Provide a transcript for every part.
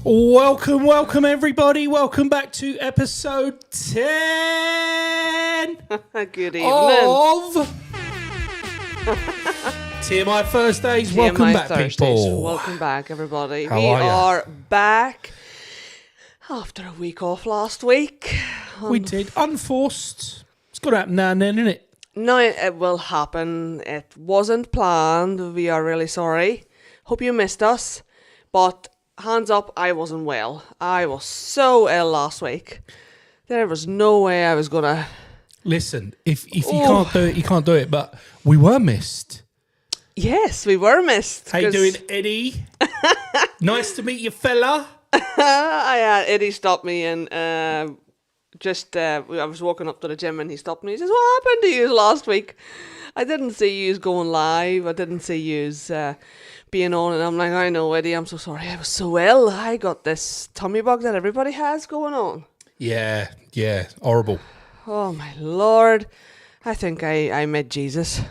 Welcome everybody. Welcome back to episode 10 Good evening. of TMI Thursdays. TMI Welcome back, Thursdays. people. Welcome back, everybody. How we are ya? are back after a week off last week. We did. Unforced. It's got to happen now and then, isn't it? No, it will happen. It wasn't planned. We are really sorry. Hope you missed us. But hands up, I wasn't well. I was so ill last week. There was no way I was going to... Listen, if you can't do it, you can't do it. But we were missed. Yes, we were missed. How you doing, Eddie? Nice to meet you, fella. Eddie stopped me and I was walking up to the gym and he stopped me. He says, "What happened to you last week? I didn't see you going live. I didn't see you being on." And I'm like, "I know, Eddie. I'm so sorry. I was so ill. I got this tummy bug that everybody has going on." Yeah, horrible. Oh my Lord! I think I met Jesus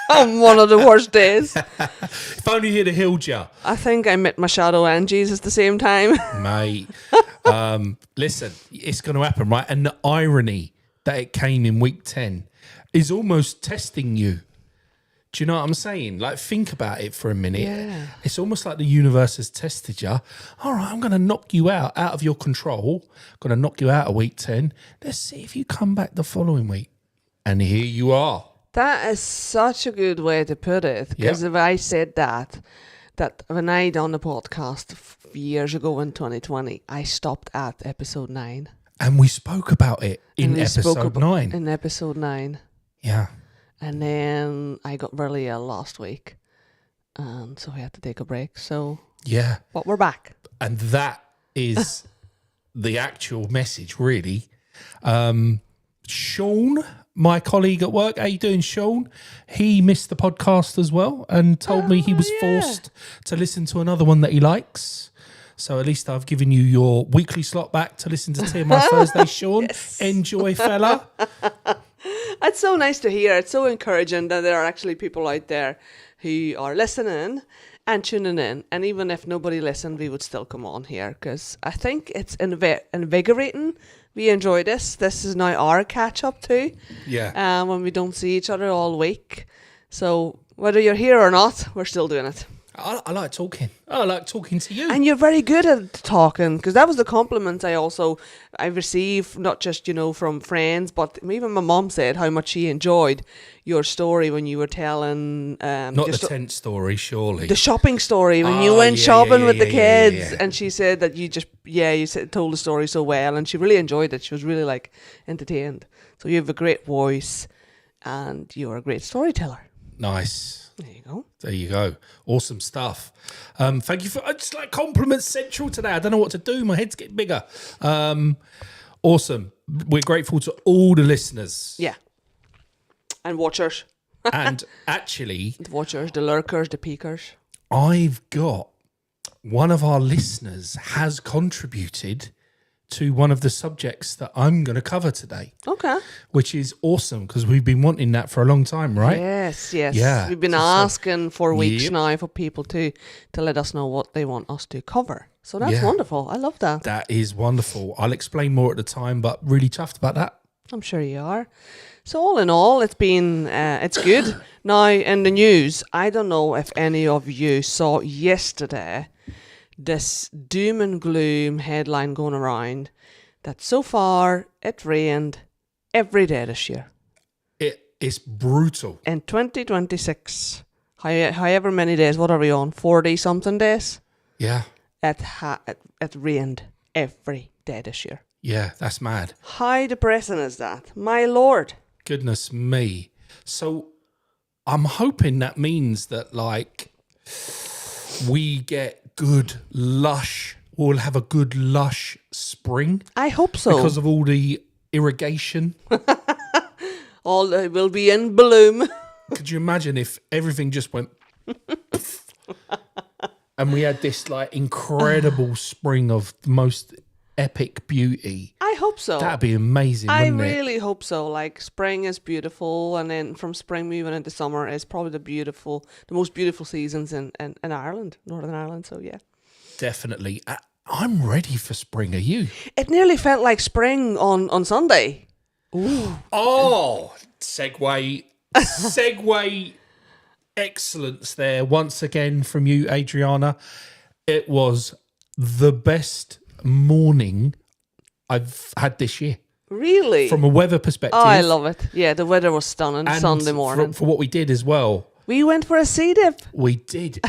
on one of the worst days. If only he'd have healed you. I think I met my shadow and Jesus at the same time. Mate, listen, it's going to happen, right? And the irony that it came in week 10 is almost testing you. Do you know what I'm saying? Like, think about it for a minute. Yeah. It's almost like the universe has tested you. All right, I'm going to knock you out of your control. I'm going to knock you out of week 10. Let's see if you come back the following week. And here you are. That is such a good way to put it. Because if I said that when I done the podcast years ago in 2020, I stopped at episode 9. And we spoke about it in episode 9. In episode 9. Yeah. And then I got really ill last week. And so we had to take a break. So, yeah. But we're back. And that is the actual message, really. Sean, my colleague at work, how you doing, Sean? He missed the podcast as well and told me he was forced to listen to another one that he likes. So at least I've given you your weekly slot back to listen to TMI Thursday, Sean. Yes. Enjoy, fella. It's so nice to hear. It's so encouraging that there are actually people out there who are listening and tuning in. And even if nobody listened, we would still come on here because I think it's invigorating. We enjoy this. This is now our catch up too. Yeah. When we don't see each other all week. So whether you're here or not, we're still doing it. I like talking. I like talking to you. And you're very good at talking because that was the compliment I received, not just, from friends, but even my mom said how much she enjoyed your story when you were telling... not the tent story, surely. The shopping story when you went shopping with the kids. And she said that you told the story so well and she really enjoyed it. She was really entertained. So you have a great voice and you're a great storyteller. Nice. There you go. Awesome stuff. Thank you for it's like compliments central today. I don't know what to do. My head's getting bigger. Awesome. We're grateful to all the listeners. Yeah. And watchers. And actually... The watchers, the lurkers, the peekers. I've got one of our listeners has contributed to one of the subjects that I'm going to cover today. Okay. Which is awesome because we've been wanting that for a long time, right? Yes. Yeah. We've been asking for weeks now for people to let us know what they want us to cover. So that's wonderful. I love that. That is wonderful. I'll explain more at the time, but really chuffed about that. I'm sure you are. So all in all, it's been, it's good. Now, in the news, I don't know if any of you saw yesterday this doom and gloom headline going around that so far it rained every day this year. It's brutal. In 2026, however many days, what are we on? 40 something days? Yeah. It rained every day this year. Yeah, that's mad. How depressing is that? My Lord. Goodness me. So I'm hoping that means that we get we'll have a good lush spring. I hope so. Because of all the irrigation. Will be in bloom. Could you imagine if everything just went and we had this incredible spring of the most epic beauty? I hope so. That'd be amazing, wouldn't it? I really hope so. Spring is beautiful, and then from spring moving into summer is probably the most beautiful seasons in Ireland, Northern Ireland. So yeah. Definitely. I'm ready for spring. Are you? It nearly felt like spring on Sunday. Ooh. Oh, segue excellence there once again from you, Adriana. It was the best morning I've had this year. Really? From a weather perspective. Oh, I love it. Yeah, the weather was stunning and Sunday morning. For what we did as well. We went for a sea dip. We did.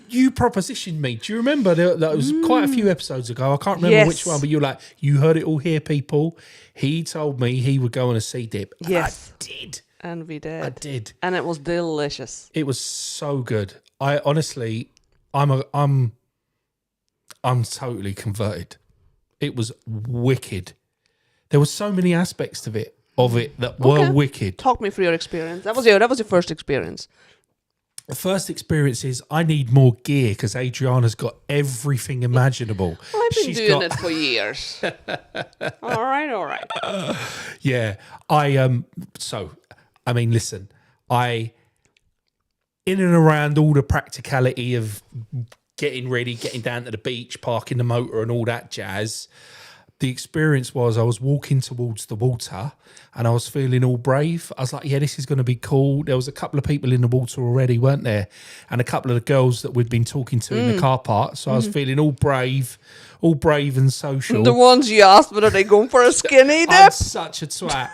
You propositioned me. Do you remember? That was quite a few episodes ago. I can't remember which one, but you were like, you heard it all here, people. He told me he would go on a sea dip. And Yes. I did. And we did. I did. And it was delicious. It was so good. I honestly, I'm totally converted. It was wicked. There were so many aspects of it that were wicked. Talk me through your experience. That was your first experience. The first experience is I need more gear because Adriana's got everything imaginable. Well, I've been doing it for years. All right. Yeah. Listen, in and around all the practicality of getting ready, getting down to the beach, parking the motor and all that jazz, the experience was I was walking towards the water and I was feeling all brave. I was like, yeah, this is going to be cool. There was a couple of people in the water already, weren't there? And a couple of the girls that we'd been talking to in the car park. So I was feeling all brave and social. The ones you asked, but are they going for a skinny dip? I'm such a twat.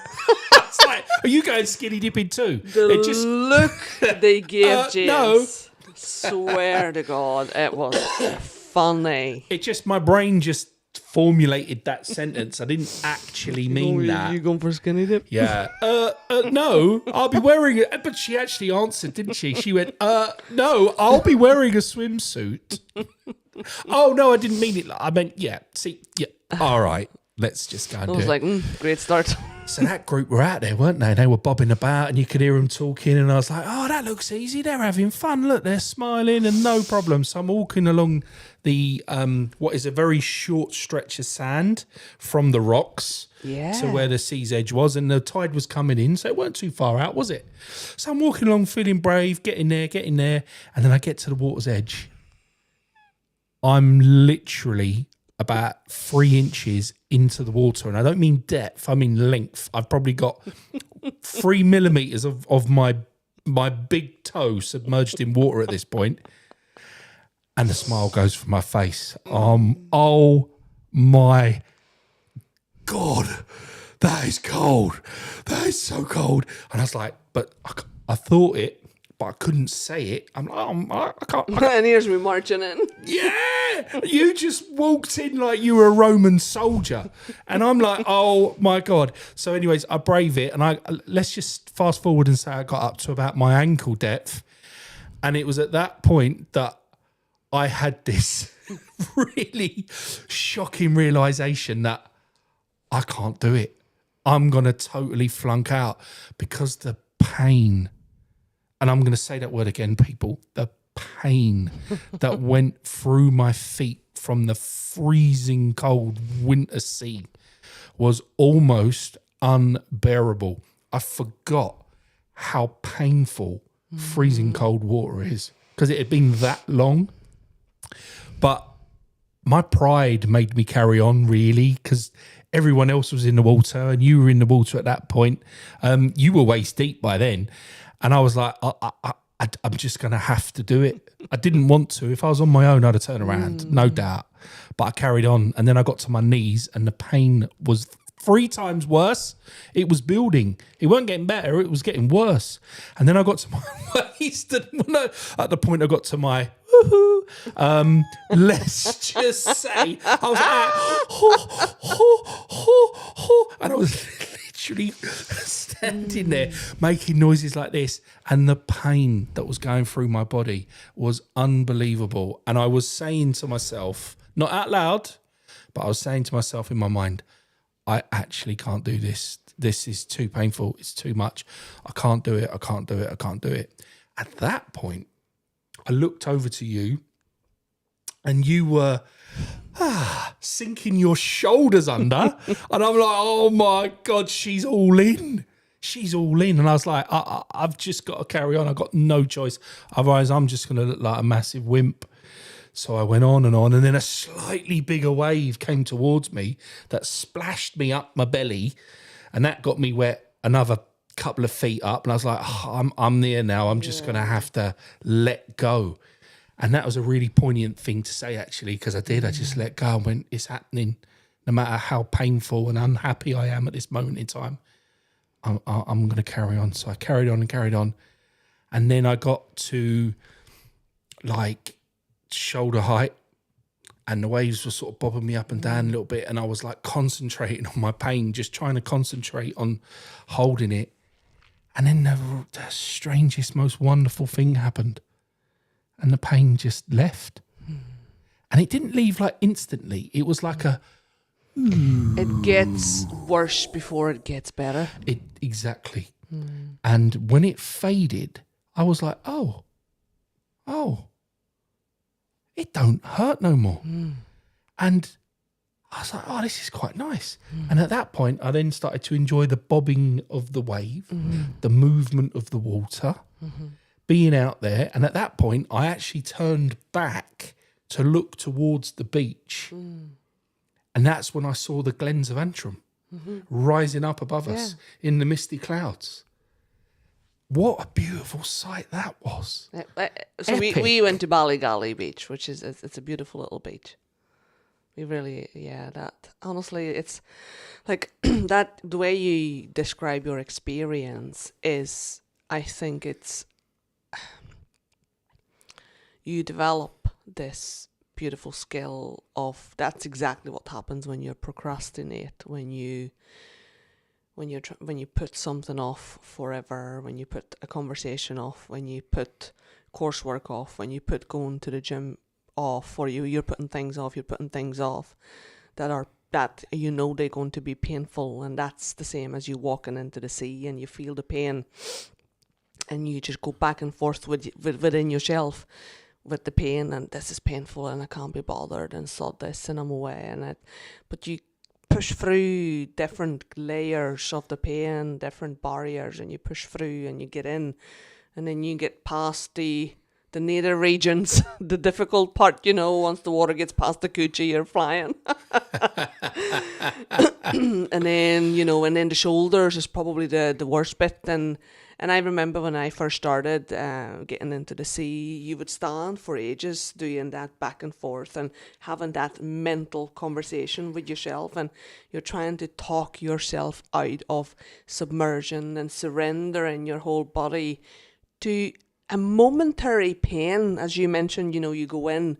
It's like, are you going skinny dipping too? Look they gave James. No. Swear to God, it was funny. My brain just formulated that sentence. I didn't actually mean that. You going for a skinny dip? Yeah. No, I'll be wearing it. But she actually answered, didn't she? She went, no, I'll be wearing a swimsuit. Oh, no, I didn't mean it. I meant, yeah. See, yeah. All right. Let's just go and do it. I was like, great start. So that group were out there, weren't they? They were bobbing about and you could hear them talking and I was like, oh, that looks easy. They're having fun. Look, they're smiling and no problem. So I'm walking along the, what is a very short stretch of sand from the rocks to where the sea's edge was, and the tide was coming in, so it weren't too far out, was it? So I'm walking along feeling brave, getting there, and then I get to the water's edge. I'm literally about 3 inches into the water, and I don't mean depth, I mean length. I've probably got 3 millimeters of my big toe submerged in water at this point, and the smile goes from my face. Oh my God, that is cold. That is so cold. And I was like, but I thought it, but I couldn't say it. I'm like, I can't. And here's me marching in. Yeah, you just walked in like you were a Roman soldier, and I'm like, oh my God. So, anyways, I brave it, and let's just fast forward and say I got up to about my ankle depth, and it was at that point that I had this really shocking realization that I can't do it. I'm gonna totally flunk out because the pain. And I'm going to say that word again, people. The pain that went through my feet from the freezing cold winter sea was almost unbearable. I forgot how painful freezing cold water is because it had been that long. But my pride made me carry on, really, because everyone else was in the water and you were in the water at that point. You were waist deep by then. And I was like, I'm just going to have to do it. I didn't want to. If I was on my own, I'd have turned around, no doubt. But I carried on. And then I got to my knees and the pain was 3 times worse. It was building. It wasn't getting better. It was getting worse. And then I got to my waist. And at the point I got to my woohoo, let's just say, I was like, and I was literally standing there making noises like this, and the pain that was going through my body was unbelievable. And I was saying to myself, not out loud, but I was saying to myself in my mind, I actually can't do this. This is too painful. It's too much. I can't do it. I can't do it. I can't do it. At that point, I looked over to you and you were sinking your shoulders under. And I'm like, oh my God, she's all in. She's all in. And I was like, I've just got to carry on. I've got no choice. Otherwise, I'm just going to look like a massive wimp. So I went on, and then a slightly bigger wave came towards me that splashed me up my belly, and that got me wet another couple of feet up. And I was like, I'm there now. I'm just going to have to let go. And that was a really poignant thing to say, actually, because I did. I just let go and went, it's happening. No matter how painful and unhappy I am at this moment in time, I'm going to carry on. So I carried on and carried on. And then I got to like shoulder height, and the waves were sort of bobbing me up and down a little bit. And I was like concentrating on my pain, just trying to concentrate on holding it. And then the strangest, most wonderful thing happened. And the pain just left. And it didn't leave like instantly. It was like it gets worse before it gets better. Exactly. And when it faded, I was like, oh, it don't hurt no more. And I was like, oh, this is quite nice. And at that point, I then started to enjoy the bobbing of the wave, the movement of the water, being out there. And at that point, I actually turned back to look towards the beach. And that's when I saw the glens of Antrim rising up above us in the misty clouds. What a beautiful sight that was. So we went to Ballygally Beach, which is it's a beautiful little beach. We really, that honestly, it's like that, the way you describe your experience is, I think it's, you develop this beautiful skill of, that's exactly what happens when you procrastinate, when you put something off forever, when you put a conversation off, when you put coursework off, when you put going to the gym off, or you're putting things off that you know they're going to be painful. And that's the same as you walking into the sea and you feel the pain and you just go back and forth within yourself with the pain, and this is painful and I can't be bothered and sod this and I'm away, but you push through different layers of the pain, different barriers, and you push through and you get in, and then you get past the nether regions, the difficult part, once the water gets past the coochie, you're flying. and then the shoulders is probably the worst bit. And I remember when I first started getting into the sea, you would stand for ages doing that back and forth and having that mental conversation with yourself, and you're trying to talk yourself out of submersion and surrendering your whole body to a momentary pain. As you mentioned, you go in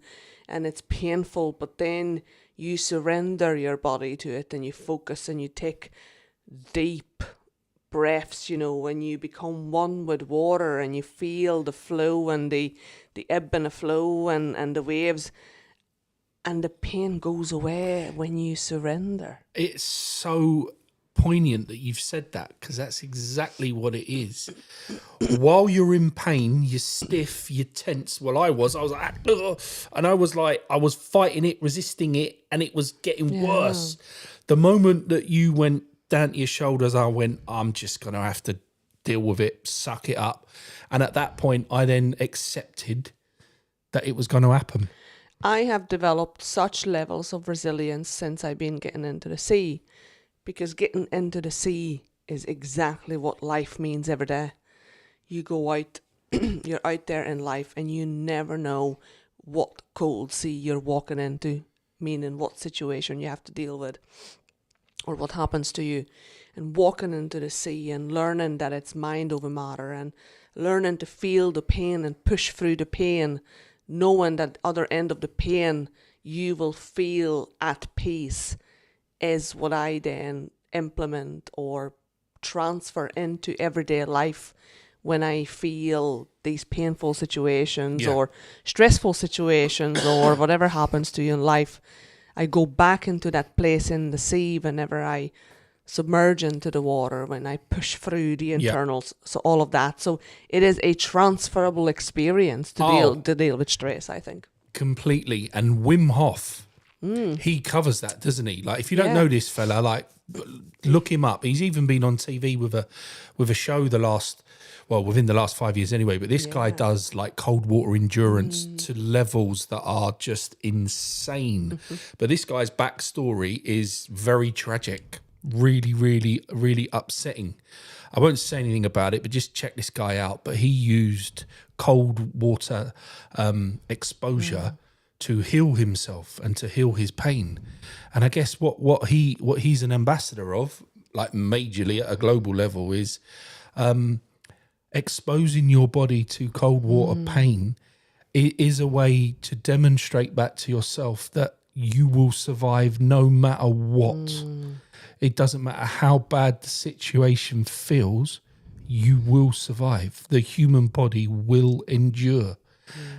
and it's painful, but then you surrender your body to it and you focus and you take deep breaths, when you become one with water and you feel the flow and the ebb and the flow and the waves, and the pain goes away when you surrender. It's so poignant that you've said that, because that's exactly what it is. While you're in pain, you're stiff, you're tense. Well, I was like, ugh, and I was fighting it, resisting it, and it was getting worse. The moment that you went down to your shoulders, I went, I'm just going to have to deal with it, suck it up. And at that point, I then accepted that it was going to happen. I have developed such levels of resilience since I've been getting into the sea, because getting into the sea is exactly what life means every day. You go out, you're out there in life, and you never know what cold sea you're walking into, meaning what situation you have to deal with or what happens to you. And walking into the sea and learning that it's mind over matter, and learning to feel the pain and push through the pain, knowing that other end of the pain you will feel at peace, is what I then implement or transfer into everyday life when I feel these painful situations or stressful situations or whatever happens to you in life. I go back into that place in the sea whenever I submerge into the water, when I push through the internals, so all of that. So it is a transferable experience to deal with stress, I think. Completely. And Wim Hof, he covers that, doesn't he? Like, if you don't know this fella, like, Look him up. He's even been on TV with a show within the last 5 years anyway. But this guy does like cold water endurance to levels that are just insane. But this guy's backstory is very tragic, really, really, really upsetting. I won't say anything about it, but just check this guy out. But he used cold water exposure to heal himself and to heal his pain. And I guess what he's an ambassador of, like majorly at a global level, is exposing your body to cold water pain. It is a way to demonstrate back to yourself that you will survive no matter what. It doesn't matter how bad the situation feels, you will survive. The human body will endure.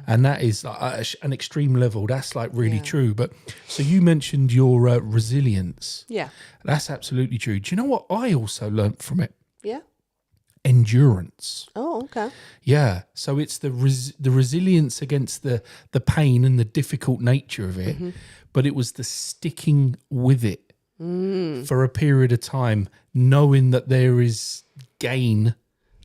And that is an extreme level. That's like really true. But so you mentioned your resilience. Yeah. That's absolutely true. Do you know what I also learnt from it? Yeah. Endurance. Oh, okay. Yeah. So it's the resilience against the pain and the difficult nature of it, but it was the sticking with it for a period of time, knowing that there is gain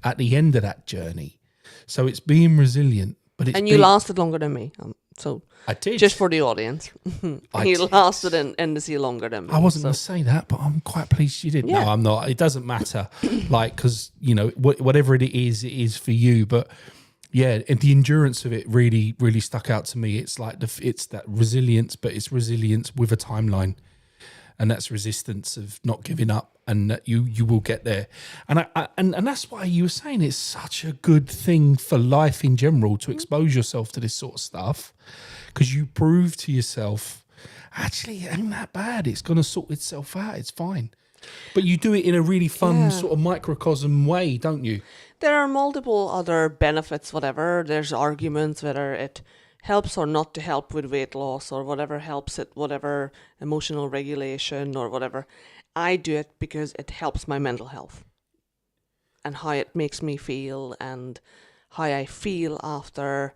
at the end of that journey. So it's being resilient. But it's you lasted longer than me. So I did. Just for the audience. You lasted in the sea longer than me. I wasn't going to say that, but I'm quite pleased you did. Yeah. No, I'm not. It doesn't matter. Like, because, you know, whatever it is for you. But yeah, and the endurance of it really, really stuck out to me. It's like, it's that resilience, but it's resilience with a timeline. And that's resistance of not giving up, and that you will get there. And and that's why you were saying it's such a good thing for life in general to expose yourself to this sort of stuff, because you prove to yourself, actually, it ain't that bad. It's going to sort itself out. It's fine. But you do it in a really fun sort of microcosm way, don't you? There are multiple other benefits, whatever. There's arguments whether it helps or not to help with weight loss or whatever helps it, whatever emotional regulation or whatever. I do it because it helps my mental health and how it makes me feel and how I feel after.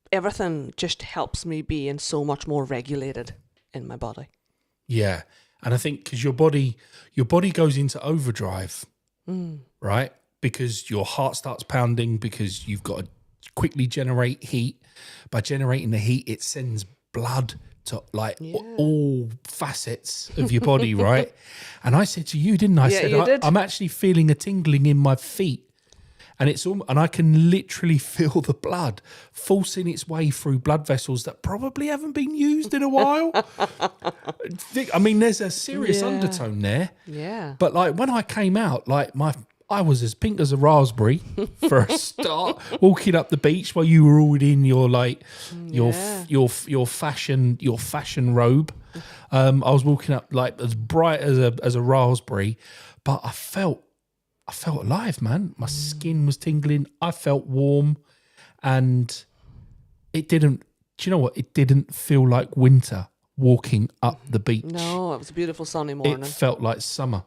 Everything just helps me being so much more regulated in my body. Yeah. And I think because your body goes into overdrive, right? Because your heart starts pounding, because you've got to quickly generate heat. By generating the heat, it sends blood to like all facets of your body, right? And I said to you, didn't I? Yeah, I said, you did. I'm actually feeling a tingling in my feet. And and I can literally feel the blood forcing its way through blood vessels that probably haven't been used in a while. I mean, there's a serious undertone there. Yeah. But like when I came out, like I was as pink as a raspberry for a start, walking up the beach while you were all in your like your fashion robe. I was walking up like as bright as a raspberry, but I felt alive, man. My skin was tingling. I felt warm, and it didn't. Do you know what? It didn't feel like winter walking up the beach. No, it was a beautiful sunny morning. It felt like summer.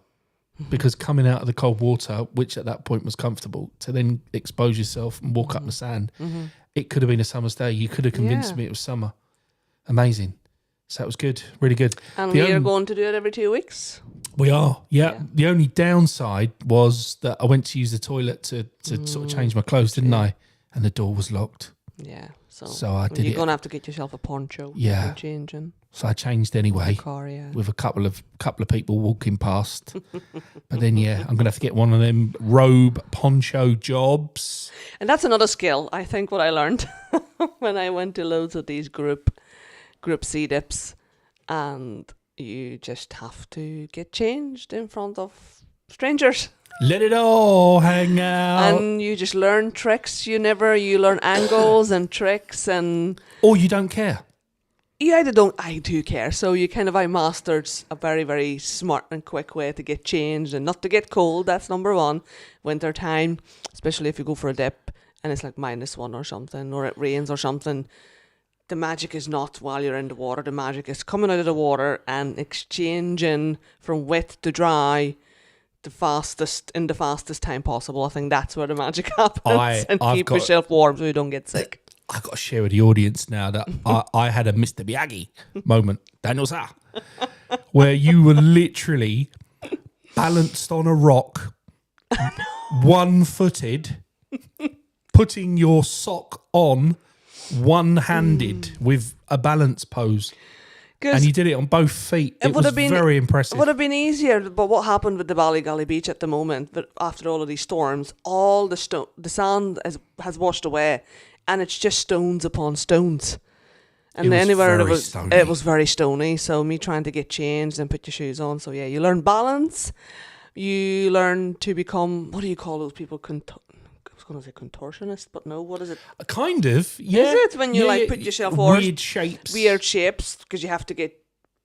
Because coming out of the cold water, which at that point was comfortable, to then expose yourself and walk up the sand, it could have been a summer's day. You could have convinced me it was summer. Amazing. So it was good, really good. And we're going to do it every 2 weeks? We are, yeah. The only downside was that I went to use the toilet to sort of change my clothes, didn't I? And the door was locked. Yeah. So I did You're going to have to get yourself a poncho. Yeah. And changing. So I changed anyway, Car, yeah. with a couple of people walking past. But then, I'm going to have to get one of them robe poncho jobs. And that's another skill. I think what I learned when I went to loads of these group C-dips, and you just have to get changed in front of strangers. Let it all hang out. And you just learn tricks. You learn angles and tricks, and or you don't care. Yeah, I do care. So I mastered a very, very smart and quick way to get changed and not to get cold. That's number one. Winter time, especially if you go for a dip and it's like -1 or something, or it rains or something. The magic is not while you're in the water. The magic is coming out of the water and exchanging from wet to dry in the fastest time possible. I think that's where the magic happens. And keep yourself warm so you don't get sick. I got to share with the audience now that I had a Mr. Miyagi moment, Daniel Sa, where you were literally balanced on a rock, one-footed, putting your sock on one-handed with a balance pose. And you did it on both feet. It was very impressive. It would have been easier, but what happened with the Ballygally Beach at the moment, but after all of these storms, all the sand has washed away, and it's just stones upon stones. And anywhere it was very stony. So me trying to get changed and put your shoes on. So yeah, you learn balance. You learn to become, what do you call those people? I was going to say contortionist, but no, what is it? Kind of, yeah. Is it when you put yourself weird shapes? Weird shapes, because you have to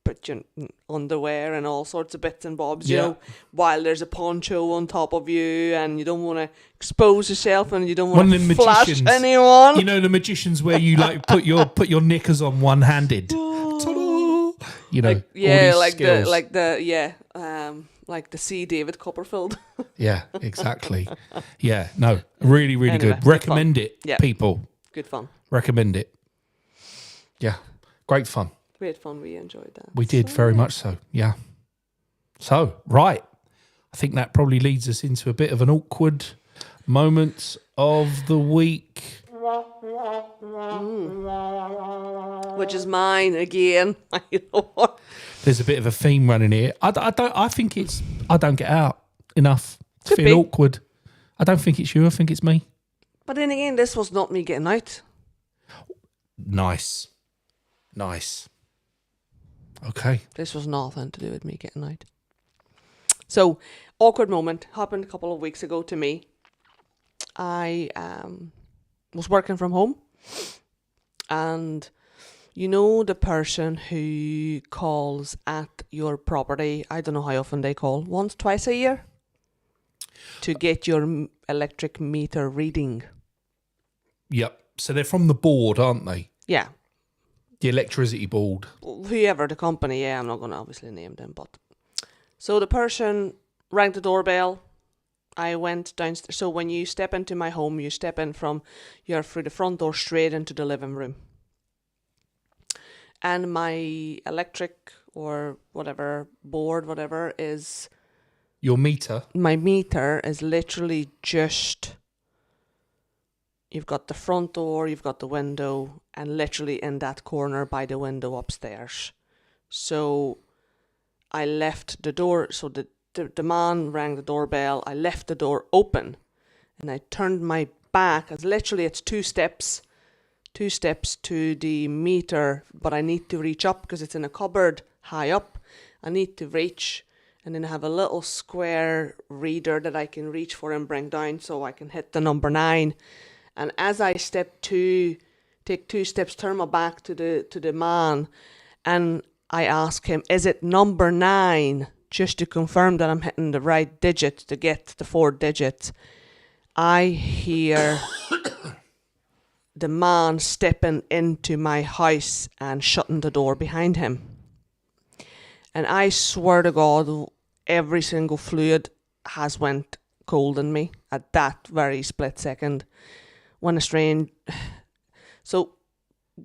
put your underwear and all sorts of bits and bobs, you know, while there's a poncho on top of you, and you don't want to expose yourself, and you don't want to flash anyone. You know the magicians where you put your knickers on one-handed. You know, like the C. David Copperfield. Yeah, exactly. Yeah, no, really, really Anyway, good. Recommend it, people. Good fun. Recommend it. Yeah, great fun. Great fun. We enjoyed that. We did, very much so, yeah. So, right. I think that probably leads us into a bit of an awkward moment of the week. Which is mine again. You know what? There's a bit of a theme running here. I don't get out enough to feel awkward. I don't think it's you. I think it's me. But then again, this was not me getting out. Nice. Okay. This was nothing to do with me getting out. So, awkward moment happened a couple of weeks ago to me. I was working from home, and you know the person who calls at your property, I don't know how often they call, once, twice a year, to get your electric meter reading. Yep. So they're from the board, aren't they? Yeah. The electricity board. Whoever the company, yeah, I'm not going to obviously name them, but. So the person rang the doorbell. I went downstairs. So when you step into my home, you step in you're through the front door straight into the living room. And my electric or whatever board, whatever is... Your meter? My meter is literally just... You've got the front door, you've got the window, and literally in that corner by the window upstairs. So I left the door, so the man rang the doorbell, I left the door open, and I turned my back, as literally it's two steps to the meter, but I need to reach up because it's in a cupboard high up. I need to reach, and then I have a little square reader that I can reach for and bring down so I can hit the number 9. And as I take 2 steps, turn my back to the man, and I ask him, is it number 9? Just to confirm that I'm hitting the right digit to get the 4 digits. I hear the man stepping into my house and shutting the door behind him. And I swear to God, every single fluid has went cold in me at that very split second. When a strange... So,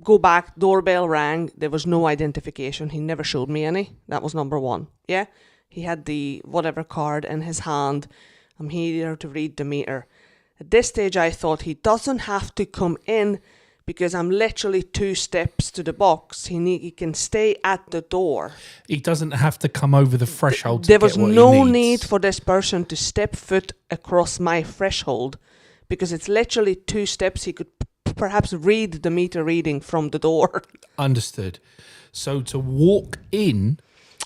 go back, doorbell rang, there was no identification. He never showed me any. That was number 1. Yeah? He had the whatever card in his hand. I'm here to read the meter. At this stage, I thought he doesn't have to come in because I'm literally 2 steps to the box. He can stay at the door. He doesn't have to come over the threshold There was no need for this person to step foot across my threshold because it's literally 2 steps. He could perhaps read the meter reading from the door. Understood. So to walk in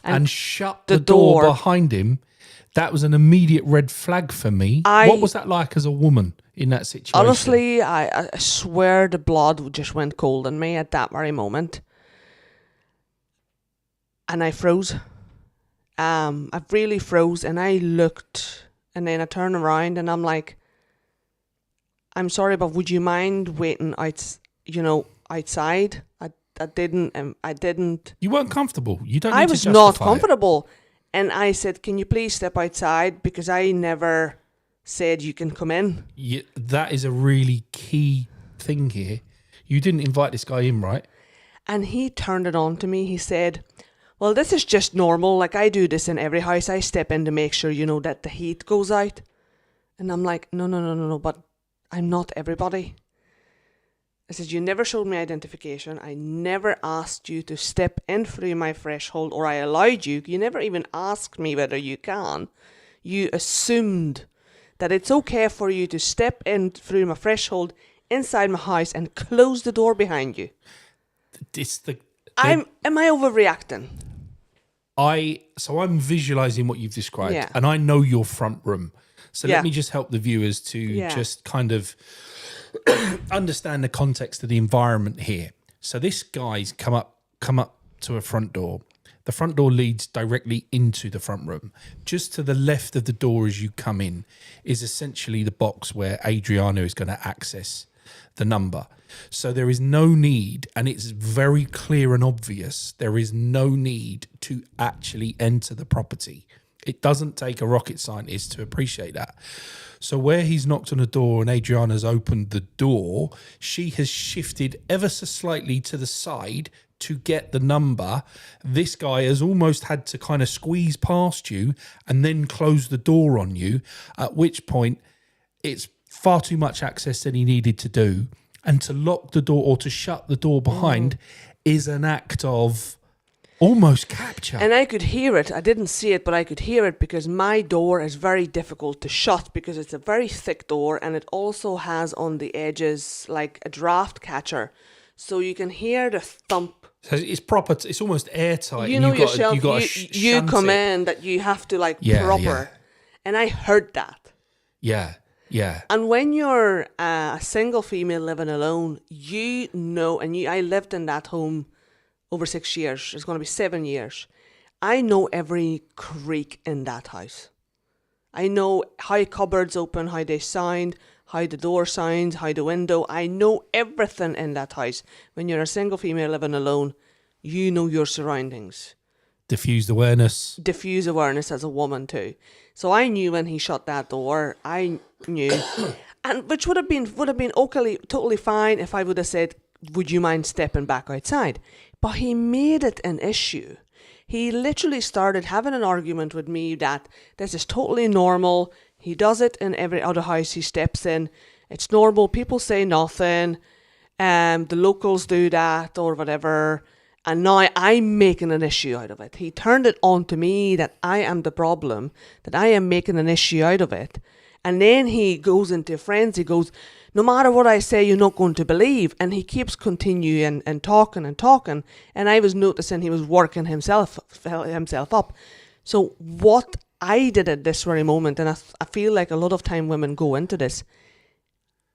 and shut the door behind him, that was an immediate red flag for me. What was that like as a woman in that situation? Honestly, I swear the blood just went cold in me at that very moment. And I froze. I really froze, and I looked, and then I turned around and I'm like, I'm sorry, but would you mind waiting outside? I didn't. You weren't comfortable. You don't. Need I was to not comfortable, and I said, "Can you please step outside?" Because I never said you can come in. That is a really key thing here. You didn't invite this guy in, right? And he turned it on to me. He said, well, this is just normal. Like, I do this in every house. I step in to make sure, that the heat goes out. And I'm like, no, but I'm not everybody. I said, you never showed me identification. I never asked you to step in through my threshold, or I allowed you. You never even asked me whether you can. You assumed that it's okay for you to step in through my threshold inside my house and close the door behind you. Am I overreacting? I'm visualizing what you've described, Yeah. and I know your front room. So Yeah. let me just help the viewers to just kind of understand the context of the environment here. So this guy's come up to a front door. The front door leads directly into the front room. Just to the left of the door as you come in is essentially the box where Adriana is going to access the number. So there is no need, and it's very clear and obvious, there is no need to actually enter the property. It doesn't take a rocket scientist to appreciate that. So where he's knocked on the door and Adriana's opened the door, she has shifted ever so slightly to the side to get the number. This guy has almost had to kind of squeeze past you and then close the door on you, at which point it's far too much access than he needed to do. And to lock the door or to shut the door behind is an act of almost capture. And I could hear it. I didn't see it, but I could hear it because my door is very difficult to shut because it's a very thick door, and it also has on the edges like a draft catcher. So you can hear the thump. So it's proper, it's almost airtight. You know yourself, you come in that you have to proper. Yeah. And I heard that. Yeah. Yeah. And when you're a single female living alone, I lived in that home over 6 years. It's going to be 7 years. I know every creak in that house. I know how cupboards open, how they sound, how the door sounds, how the window. I know everything in that house. When you're a single female living alone, you know your surroundings. Diffused awareness. Diffuse awareness as a woman too. So I knew when he shut that door. I knew, and which would have been totally fine if I would have said, "Would you mind stepping back outside?" But he made it an issue. He literally started having an argument with me that this is totally normal. He does it in every other house he steps in. It's normal. People say nothing. The locals do that or whatever. And now I'm making an issue out of it. He turned it on to me that I am the problem, that I am making an issue out of it. And then he goes into frenzy. He goes, no matter what I say, you're not going to believe. And he keeps continuing and talking. And I was noticing he was working himself up. So what I did at this very moment, and I feel like a lot of time women go into this,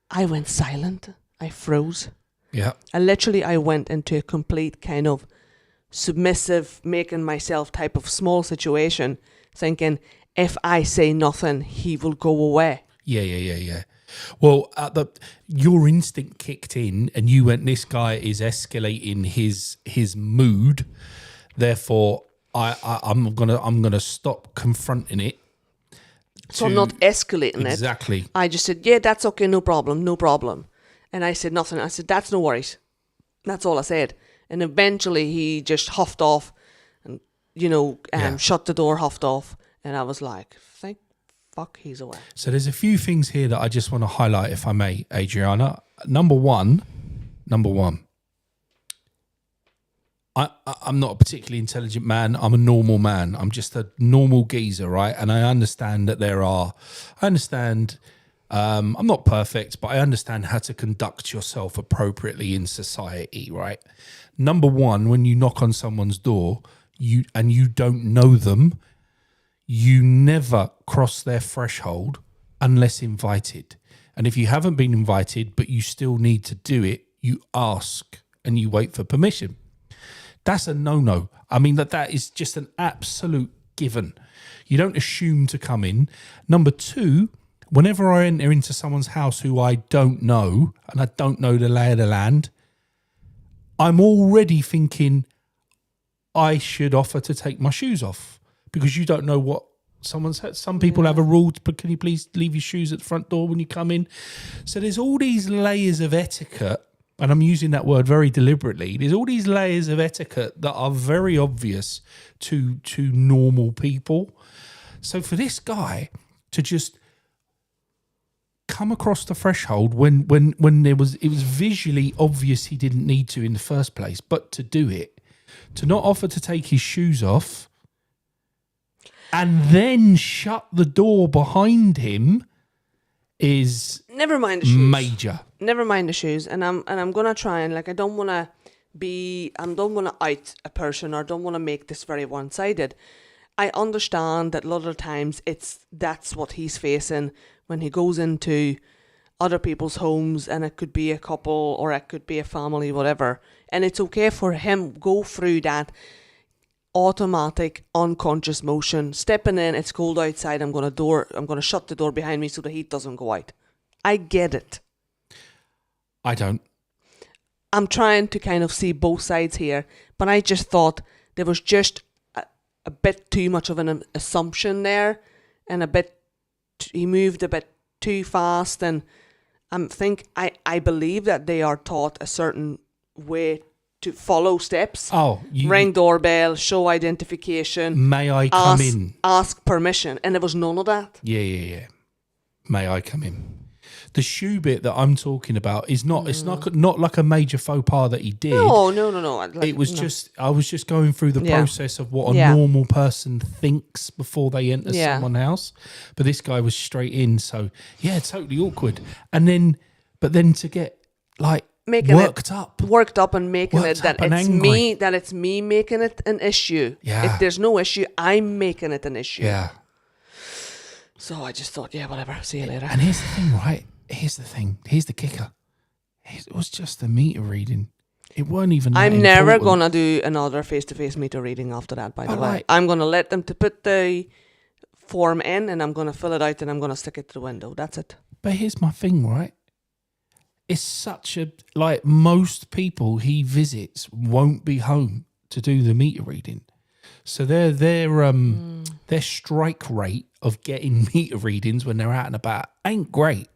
I went silent. I froze. Yeah. I went into a complete kind of submissive, making myself type of small situation, thinking if I say nothing, he will go away. Yeah. Well, your instinct kicked in, and you went, "This guy is escalating his mood. Therefore, I'm gonna stop confronting it." So I'm not escalating it. Exactly. I just said, "Yeah, that's okay, no problem." And I said nothing. I said, "That's no worries." That's all I said. And eventually he just huffed off and, shut the door, huffed off. And I was like, thank fuck he's away. So there's a few things here that I just want to highlight, if I may, Adriana. Number one, I'm not a particularly intelligent man. I'm a normal man. I'm just a normal geezer, right? And I understand that I'm not perfect, but I understand how to conduct yourself appropriately in society, right? Number one, when you knock on someone's door, you don't know them, you never cross their threshold unless invited. And if you haven't been invited, but you still need to do it, you ask and you wait for permission. That's a no-no. I mean, that is just an absolute given. You don't assume to come in. Number two, whenever I enter into someone's house who I don't know, and I don't know the lay of the land, I'm already thinking I should offer to take my shoes off because you don't know what someone's had. Some people have a rule, but can you please leave your shoes at the front door when you come in? So there's all these layers of etiquette and I'm using that word very deliberately, there's all these layers of etiquette that are very obvious to normal people. So for this guy to just come across the threshold when it was visually obvious he didn't need to in the first place, but to do it, to not offer to take his shoes off and then shut the door behind him is never mind the shoes. Major. Never mind the shoes, and I'm gonna try and I don't want to out a person or don't want to make this very one-sided. I understand that a lot of times that's what he's facing when he goes into other people's homes, and it could be a couple or it could be a family, whatever, and it's okay for him go through that automatic unconscious motion, stepping in, it's cold outside, I'm gonna shut the door behind me so the heat doesn't go out. I get it. I don't. I'm trying to kind of see both sides here, but I just thought there was just a bit too much of an assumption there, and he moved a bit too fast, and I believe that they are taught a certain way to follow steps. Oh, ring doorbell, show identification. May I come in? Ask permission, and there was none of that. Yeah. May I come in? The shoe bit that I'm talking about is not. It's not like a major faux pas that he did. No. It was just. I was just going through the process of what a normal person thinks before they enter someone's house. But this guy was straight in, so totally awkward. But then to get worked up and making it that it's me making it an issue. Yeah. If there's no issue, I'm making it an issue. Yeah. So I just thought, whatever. See you later. And here's the thing, right? Here's the kicker. It was just a meter reading. It weren't even. I'm never gonna do another face-to-face meter reading after that. By the way, I'm gonna let them to put the form in, and I'm gonna fill it out, and I'm gonna stick it to the window. That's it. But here's my thing, right? It's such a most people he visits won't be home to do the meter reading, so their strike rate of getting meter readings when they're out and about ain't great.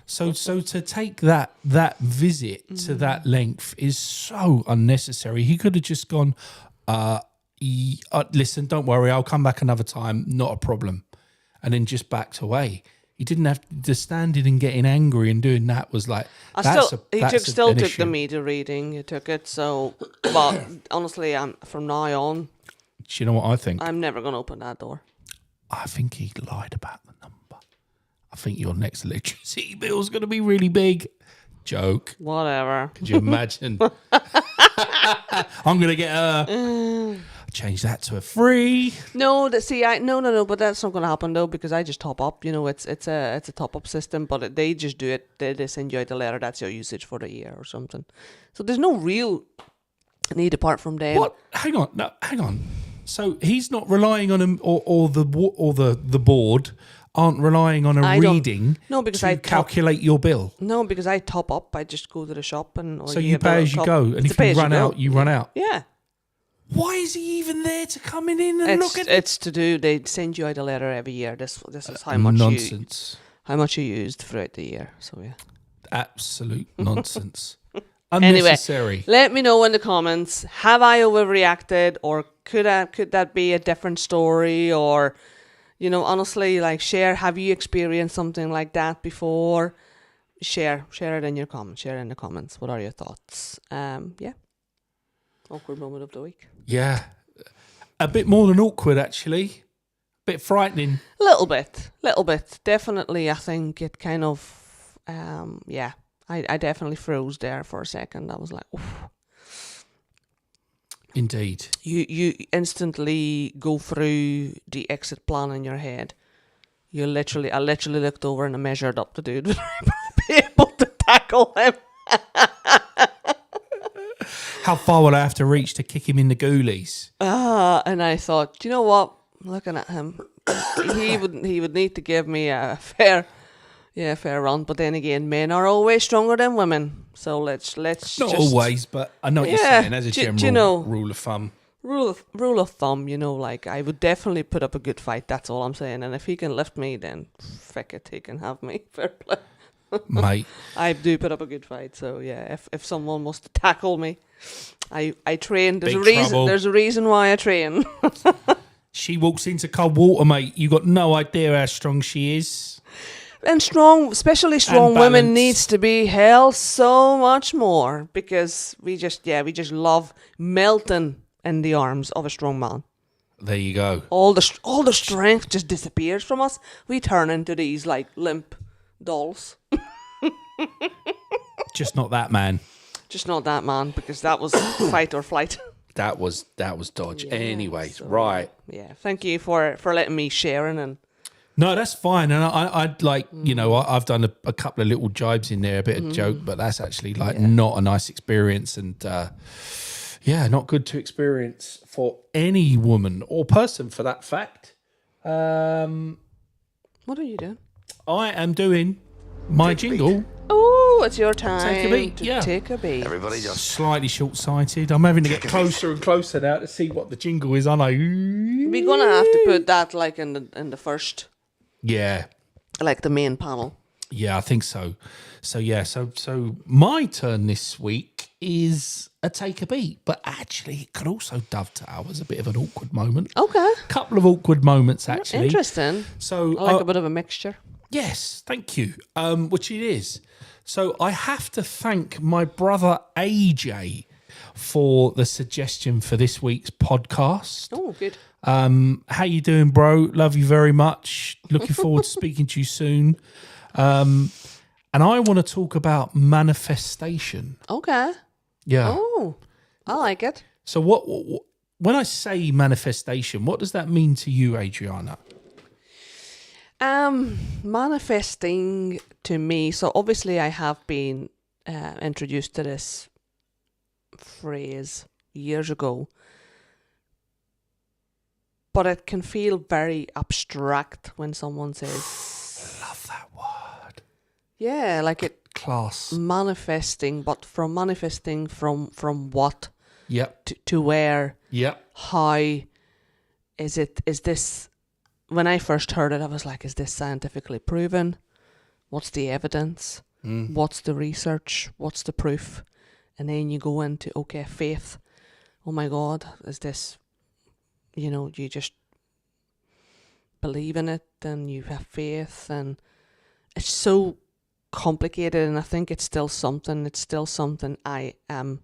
So to take that visit to that length is so unnecessary. He could have just gone, listen, don't worry, I'll come back another time, not a problem, and then just backed away. He didn't have to standing and getting angry and doing that was like. He still took the meter reading. He took it. So, but honestly, from now on. Do you know what I think? I'm never going to open that door. I think he lied about the number. I think your next electricity bill is going to be really big. Joke. Whatever. Could you imagine? I'm going to get change that to a free. No, no, but that's not going to happen though, because I just top up. It's a top up system, but they just do it. They send you out a letter. That's your usage for the year or something. So there's no real need apart from them. What? Hang on. So he's not relying on him, or the board aren't relying on reading to calculate your bill. No, because I top up. I just go to the shop and. So you pay as you go, and if you run out, you run out. Yeah. Why is he even there to come in and look at it? It's to do. They send you out a letter every year. This is how much nonsense. How much you used throughout the year. So yeah. Absolute nonsense. Unnecessary. Anyway, let me know in the comments. Have I overreacted, or could that be a different story? Or, honestly, share. Have you experienced something like that before? Share it in your comments. Share it in the comments. What are your thoughts? Awkward moment of the week. Yeah, a bit more than awkward, actually. A bit frightening. Little bit. Definitely, I think it kind of, I definitely froze there for a second. I was like, oof. Indeed. You instantly go through the exit plan in your head. I literally looked over and I measured up the dude. Would I be able to tackle him? How far would I have to reach to kick him in the ghoulies? And I thought, do you know what? Looking at him, he would need to give me a fair run. But then again, men are always stronger than women. So let's not always, but I know what you're saying as a general rule of thumb. Rule of thumb, I would definitely put up a good fight. That's all I'm saying. And if he can lift me, then feck it, he can have me. Fair play. Mate. I do put up a good fight. So yeah, if someone wants to tackle me, I train. There's Big a reason. trouble. There's a reason why I train. She walks into cold water, mate. You got no idea how strong she is. And strong, especially strong And women, balance. needs to be held so much more because we just love melting in the arms of a strong man. There you go. All the strength just disappears from us. We turn into these like limp dolls. Just not that, man. Just not that, man, because that was fight or flight. That was dodge. Yeah, Anyways, so, right. Yeah, thank you for letting me sharing and. No, that's fine. And I'd like, I've done a couple of little jibes in there, a bit of joke, but that's actually like not a nice experience. And not good to experience for any woman or person for that fact. What are you doing? I am doing my jingle. Oh, it's your time. Take a beat, to yeah. Take a beat. Everybody just Slightly short-sighted. I'm having to get closer and closer now to see what the jingle is. I know. We're gonna have to put that like in the first, Yeah. like the main panel. Yeah, I think so. So my turn this week is a take a beat, but actually it could also dovetail as a bit of an awkward moment. Okay. Couple of awkward moments actually. Interesting. So I like a bit of a mixture. yes, thank you. Which it is. So I have to thank my brother AJ for the suggestion for this week's podcast. Oh, good. How you doing, bro? Love you very much. Looking forward to speaking to you soon. And I want to talk about manifestation. Okay. Yeah. Oh, I like it. So what when I say manifestation, what does that mean to you, Adriana? Manifesting to me. So obviously, I have been introduced to this phrase years ago, but it can feel very abstract when someone says, Love that word. "Yeah, like it Class. manifesting," but from manifesting from what Yep. to where? Yep. How is it? Is this? When I first heard it, I was like, "Is this scientifically proven? What's the evidence? What's the research? What's the proof?" And then you go into, okay, faith. Oh my God, is this, you just believe in it and you have faith, and it's so complicated, and I think it's still something I am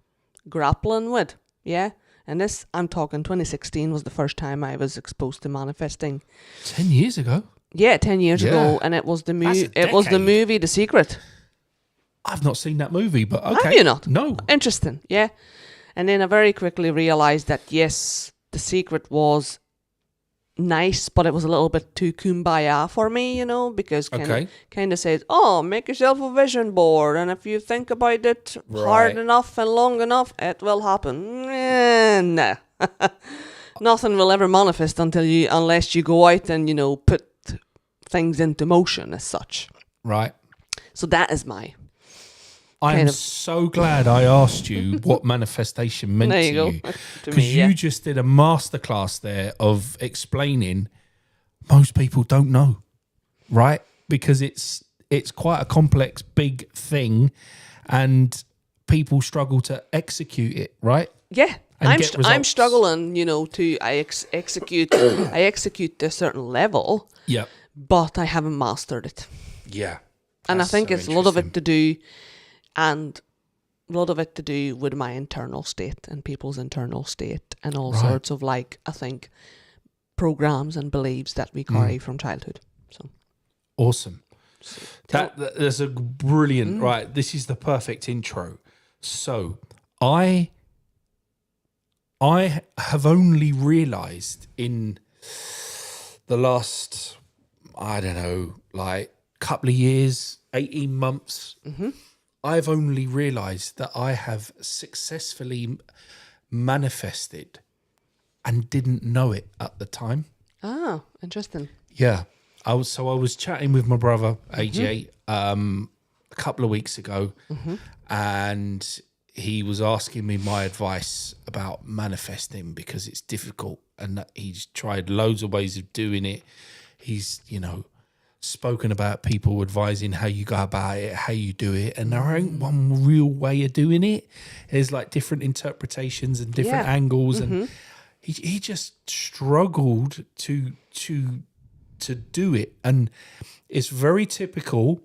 grappling with, yeah? And this, I'm talking 2016 was the first time I was exposed to manifesting. 10 years ago. Yeah, 10 years Yeah. ago, and it was the That's a decade. movie The Secret. I've not seen that movie, but okay. Have you not? No. Interesting, yeah. And then I very quickly realised that, yes, The Secret was nice, but it was a little bit too kumbaya for me, because Okay. kind of says, oh, make yourself a vision board, and if you think about it hard Right. enough and long enough, it will happen. Nah. Nothing will ever manifest unless you go out and, put things into motion as such. Right. So that is my... I am kind of- so glad I asked you what manifestation meant There to you go. you. To Because me, you yeah. just did a masterclass there of explaining most people don't know, right? Because it's quite a complex, big thing, and people struggle to execute it, right? Yeah, And I'm get I'm results. struggling, to execute I execute to a certain level, Yep. but I haven't mastered it. Yeah. And I That's think so it's a lot of it interesting. to do, and a lot of it to do with my internal state and people's internal state, and all Right. sorts of I think programs and beliefs that we carry from childhood. So Awesome. That's a brilliant, right, this is the perfect intro. So I have only realised in the last, I don't know, like couple of years, 18 months, I've only realised that I have successfully manifested and didn't know it at the time. interesting. Yeah. I was chatting with my brother, AJ, a couple of weeks ago, and he was asking me my advice about manifesting because it's difficult, and that he's tried loads of ways of doing it. He's, spoken about people advising how you go about it, how you do it, and there ain't one real way of doing it. There's like different interpretations and different angles, and he just struggled to do it, and it's very typical.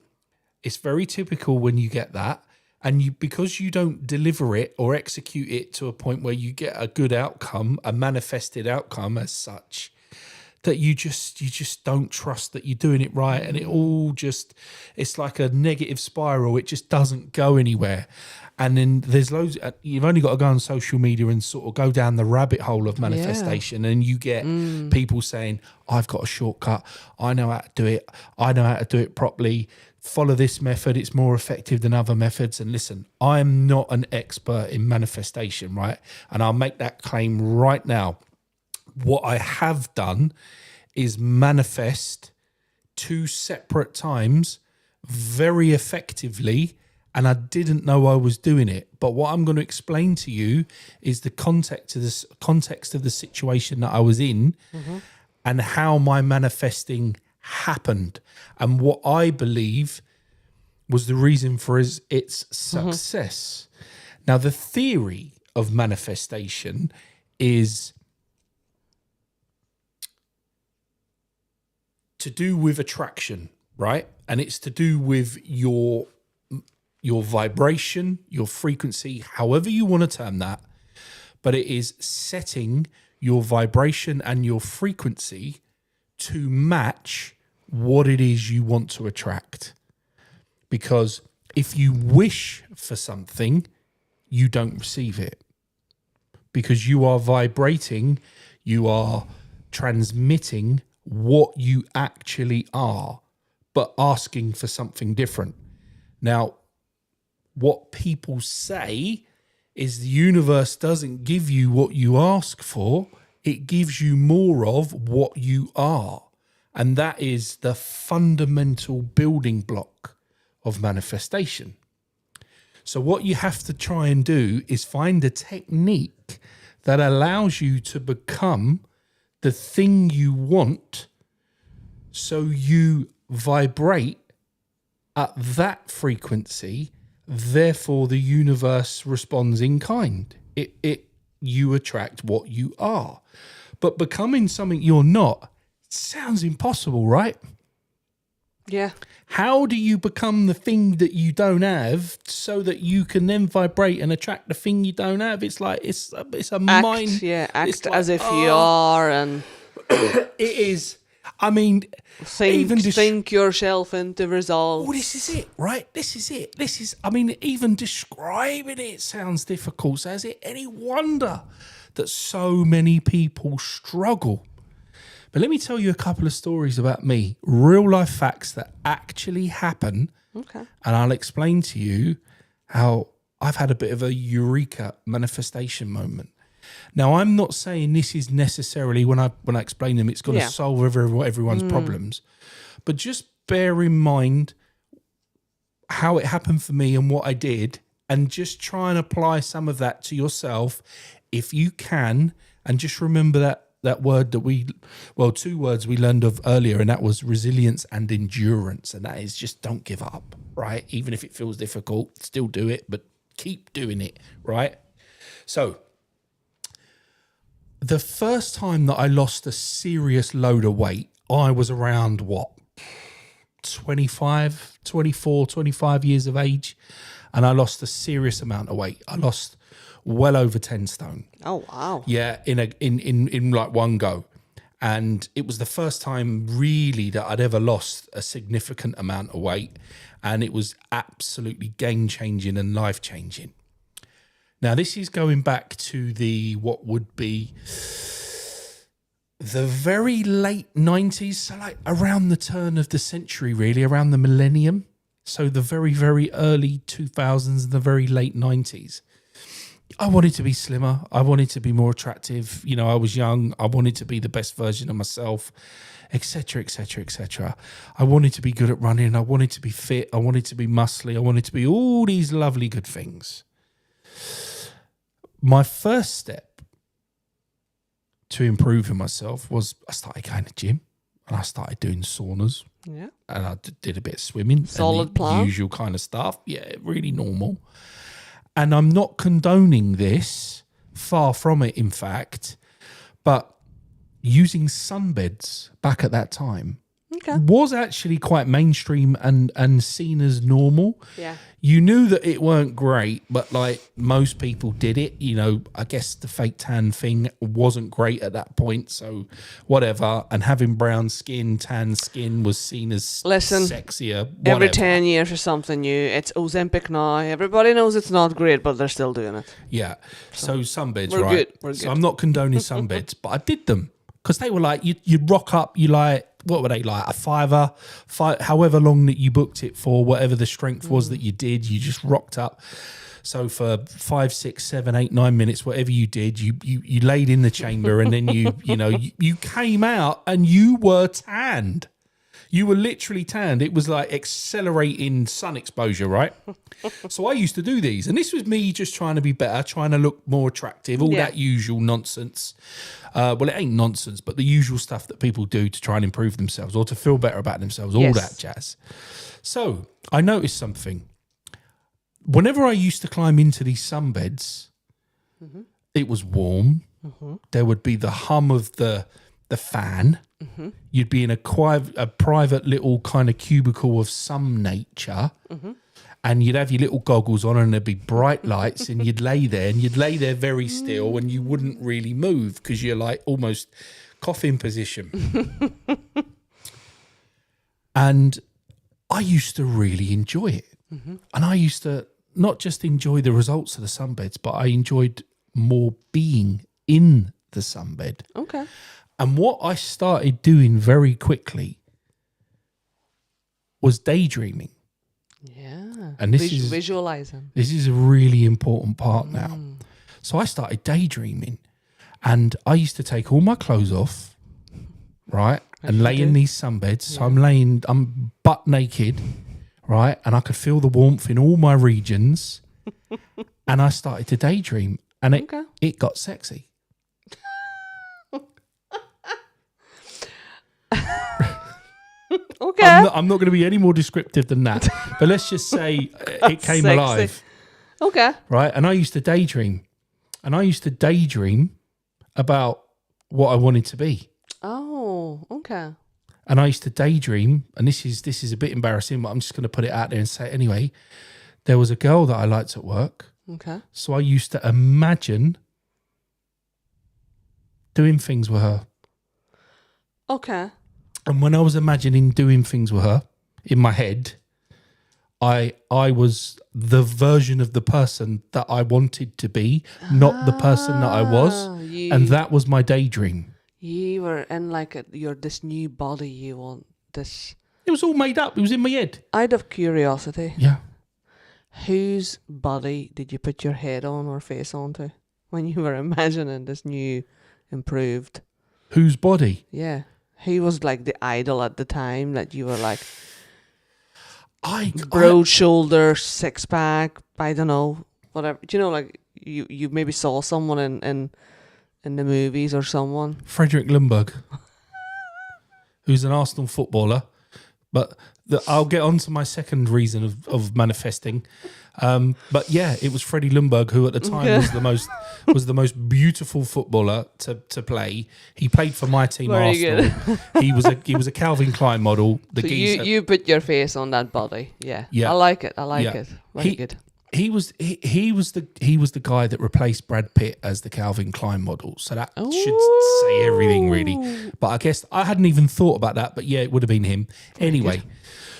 It's very typical when you get that, and because you don't deliver it or execute it to a point where you get a good outcome, a manifested outcome as such, that you just don't trust that you're doing it right, and it all just, it's like a negative spiral. It just doesn't go anywhere. And then there's loads, you've only got to go on social media and sort of go down the rabbit hole of manifestation, and you get people saying, I've got a shortcut, I know how to do it, I know how to do it properly, follow this method, it's more effective than other methods. And listen, I'm not an expert in manifestation, right? And I'll make that claim right now. What I have done is manifest 2 separate times very effectively, and I didn't know I was doing it. But what I'm going to explain to you is the context of the situation that I was in, and how my manifesting happened, and what I believe was the reason for its success. Now, the theory of manifestation is to do with attraction, right? And it's to do with your vibration, your frequency, however you want to term that. But it is setting your vibration and your frequency to match what it is you want to attract. Because if you wish for something, you don't receive it. Because you are vibrating, you are transmitting what you actually are, but asking for something different. Now, what people say is the universe doesn't give you what you ask for, it gives you more of what you are. And that is the fundamental building block of manifestation. So what you have to try and do is find a technique that allows you to become the thing you want, so you vibrate at that frequency, therefore the universe responds in kind. You attract what you are. But becoming something you're not sounds impossible, right? Yeah. How do you become the thing that you don't have so that you can then vibrate and attract the thing you don't have? It's like it's a mind. Yeah, act like, as if you are, and it is. I mean, think yourself into results. Oh, this is it, right? This is it. I mean, even describing it sounds difficult. So is it any wonder that so many people struggle? But let me tell you a couple of stories about me, real life facts that actually happen. Okay. And I'll explain to you how I've had a bit of a eureka manifestation moment. Now, I'm not saying this is necessarily, when I explain them, it's going to solve everyone's problems. But just bear in mind how it happened for me and what I did, and just try and apply some of that to yourself if you can. And just remember that word that 2 words we learned of earlier, and that was resilience and endurance. And that is just don't give up, right? Even if it feels difficult, still do it, but keep doing it, right? So the first time that I lost a serious load of weight, I was around 25 years of age, and I lost a serious amount of weight. I lost well over 10 stone. Oh wow. Yeah, in like one go. And it was the first time really that I'd ever lost a significant amount of weight, and it was absolutely game-changing and life-changing. Now, this is going back to what would be the very late 90s, so like around the turn of the century, really, around the millennium. So the very, very early 2000s and the very late 90s. I wanted to be slimmer. I wanted to be more attractive. You know, I was young. I wanted to be the best version of myself, etc., etc., etc. I wanted to be good at running. I wanted to be fit. I wanted to be muscly. I wanted to be all these lovely good things. My first step to improving myself was I started going to the gym. and I started doing saunas. Yeah. And I did a bit of swimming. Solid and the plan. usual kind of stuff. Yeah, really normal. And I'm not condoning this, far from it, in fact, but using sunbeds back at that time was actually quite mainstream and seen as normal. Yeah. You knew that it weren't great, but like most people did it. You know, I guess the fake tan thing wasn't great at that point. So whatever. And having brown skin, tan skin was seen as sexier. Whatever. Every 10 years or something new. It's Ozempic now. Everybody knows it's not great, but they're still doing it. Yeah. So sunbeds, we're right? Good. We're good. So I'm not condoning sunbeds, but I did them because they were like, you'd rock up, you like, what were they like? A fiver, however long that you booked it for, whatever the strength was that you did, you just rocked up. So for 5, 6, 7, 8, 9 minutes, whatever you did, you laid in the chamber and then you came out and you were tanned. You were literally tanned. It was like accelerating sun exposure, right? So I used to do these. And this was me just trying to be better, trying to look more attractive, all that usual nonsense. Well, it ain't nonsense, but the usual stuff that people do to try and improve themselves or to feel better about themselves, all that jazz. So I noticed something. Whenever I used to climb into these sunbeds, it was warm. There would be the hum of the fan. You'd be in a private little kind of cubicle of some nature. And you'd have your little goggles on and there'd be bright lights and you'd lay there very still and you wouldn't really move because you're like almost coffin position. And I used to really enjoy it. And I used to not just enjoy the results of the sunbeds, but I enjoyed more being in the sunbed. Okay. And what I started doing very quickly was daydreaming. Yeah. And this is visualizing. This is a really important part now. So I started daydreaming and I used to take all my clothes off, right? And lay in these sunbeds. So I'm butt naked, right? And I could feel the warmth in all my regions. And I started to daydream and it got sexy. Okay. I'm not going to be any more descriptive than that. But let's just say it came sexy. alive. Okay. Right? And I used to daydream. And I used to daydream about what I wanted to be. Oh, okay. And I used to daydream, and this is a bit embarrassing, but I'm just going to put it out there and say it anyway. There was a girl that I liked at work. Okay. So I used to imagine doing things with her. Okay. And when I was imagining doing things with her in my head, I was the version of the person that I wanted to be, not the person that I was. And that was my daydream. You were in like this new body you want. This. It was all made up. It was in my head. Out of curiosity. Yeah. Whose body did you put your head on or face onto when you were imagining this new, improved? Whose body? Yeah. Who was like the idol at the time that you were like broad shoulder, six pack, I don't know, whatever. Do you know, like you maybe saw someone in the movies or someone? Frederick Lundberg, who's an Arsenal footballer. But I'll get on to my second reason of manifesting. But yeah, it was Freddie Lundberg, who at the time was the most beautiful footballer to play. He played for my team, Very Arsenal. He was a Calvin Klein model. So you put your face on that body. Yeah. Yeah. I like it. Very good. He was the guy that replaced Brad Pitt as the Calvin Klein model. So that should say everything, really. But I guess I hadn't even thought about that. But yeah, it would have been him. Anyway,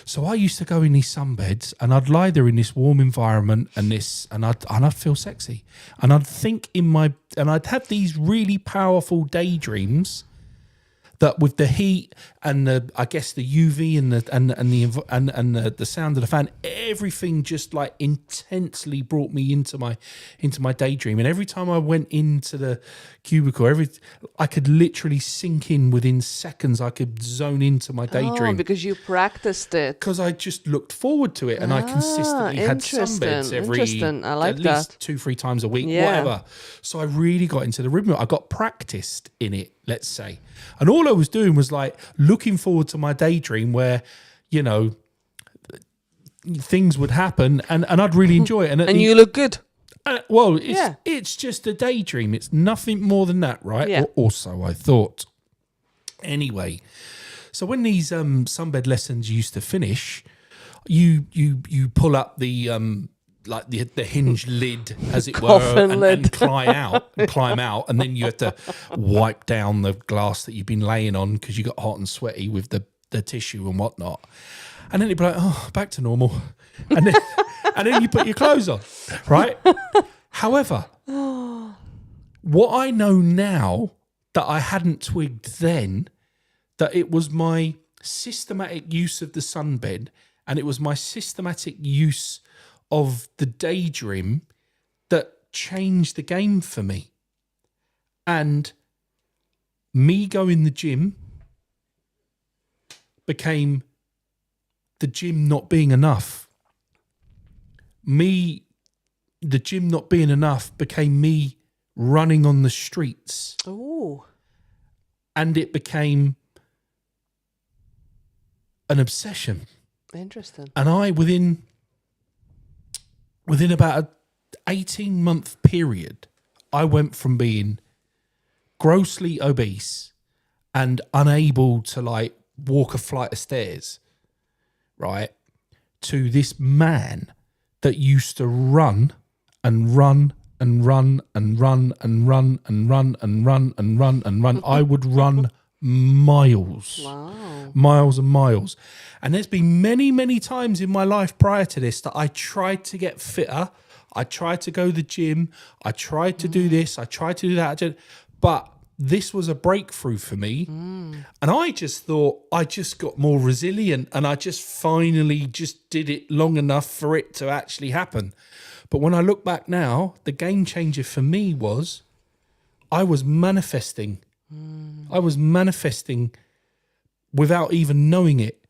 so I used to go in these sunbeds and I'd lie there in this warm environment and I'd feel sexy. And I'd think and I'd have these really powerful daydreams that with the heat and the UV and the sound of the fan, everything just like intensely brought me into my daydream. And every time I went into the cubicle, I could literally sink in within seconds. I could zone into my daydream. Oh, because you practiced it. Because I just looked forward to it, and I consistently had sunbeds at least 2-3 times a week, whatever. So I really got into the rhythm. I got practiced in it. let's say. And all I was doing was like looking forward to my daydream where, you know, things would happen and I'd really enjoy it. And you look good. Well, it's just a daydream. It's nothing more than that, right? Yeah. Or so I thought. Anyway, so when these sunbed lessons used to finish, you pull up the like the hinge lid, as it were, and climb out, and then you have to wipe down the glass that you've been laying on because you got hot and sweaty with the tissue and whatnot. And then you'd be like, oh, back to normal. And then, and then you put your clothes on, right? However, what I know now that I hadn't twigged then, that it was my systematic use of the sunbed and it was my systematic use of the daydream that changed the game for me. And me going the gym became the gym not being enough. The gym not being enough became me running on the streets. Oh. And it became an obsession. Interesting. And I, within about an 18-month period, I went from being grossly obese and unable to like walk a flight of stairs, right, to this man that used to run and run and run and run and run and run and run and run and run. I would run miles. Wow. Miles and miles. And there's been many, many times in my life prior to this that I tried to get fitter. I tried to go to the gym. I tried to do this. I tried to do that. But this was a breakthrough for me. And I just thought I just got more resilient and I just finally just did it long enough for it to actually happen. But when I look back now, the game changer for me was I was manifesting. I was manifesting without even knowing it.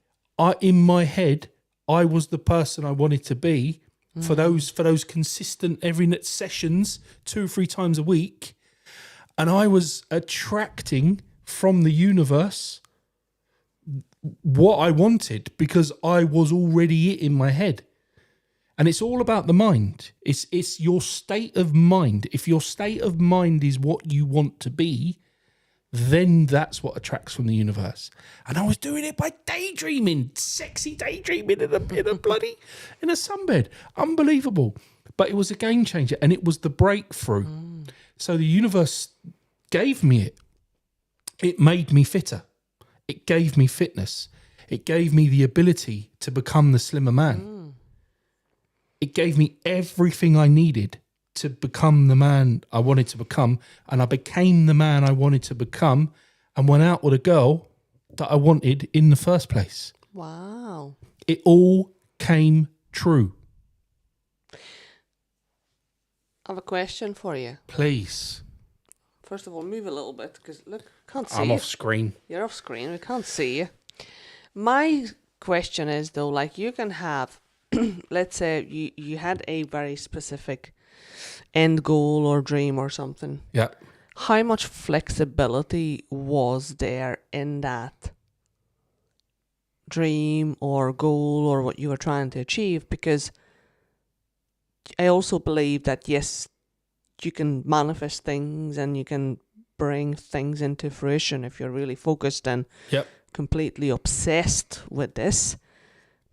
In my head, I was the person I wanted to be for those consistent every sessions 2 or 3 times a week. And I was attracting from the universe what I wanted because I was already it in my head. And it's all about the mind. It's your state of mind. If your state of mind is what you want to be, then that's what attracts from the universe. And I was doing it by daydreaming, sexy daydreaming in a sunbed. Unbelievable. But it was a game changer and it was the breakthrough. So the universe gave me it. It made me fitter. It gave me fitness. It gave me the ability to become the slimmer man. It gave me everything I needed to become the man I wanted to become. And I became the man I wanted to become and went out with a girl that I wanted in the first place. Wow. It all came true. I have a question for you. Please. First of all, move a little bit because look, can't see I'm you. off screen. You're off screen. We can't see you. My question is though, like you can have, let's say you had a very specific end goal or dream or something. Yeah. How much flexibility was there in that dream or goal or what you were trying to achieve? Because I also believe that, yes, you can manifest things and you can bring things into fruition if you're really focused and completely obsessed with this.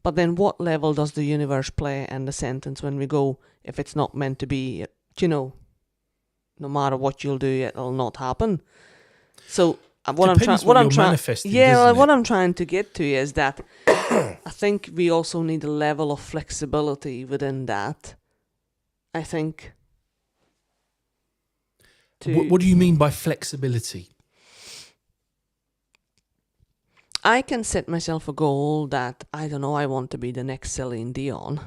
But then what level does the universe play in the sentence when we go, if it's not meant to be, no matter what you'll do, it'll not happen. So what I'm trying to get to is that I think we also need a level of flexibility within that. I think. What do you mean by flexibility? I can set myself a goal that, I don't know, I want to be the next Celine Dion.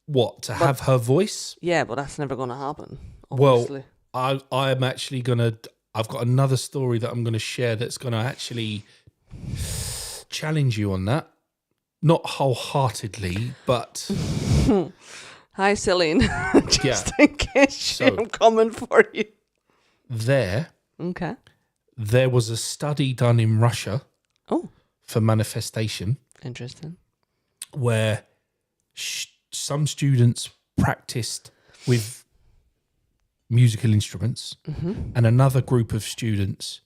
What, to have her voice? Yeah, but that's never going to happen, obviously. Well, I'm actually going to... I've got another story that I'm going to share that's going to actually challenge you on that. Not wholeheartedly, but... Hi, Celine. Just in case I'm coming for you. There... Okay. there was a study done in Russia Oh, for manifestation interesting. where some students practiced with musical instruments and another group of students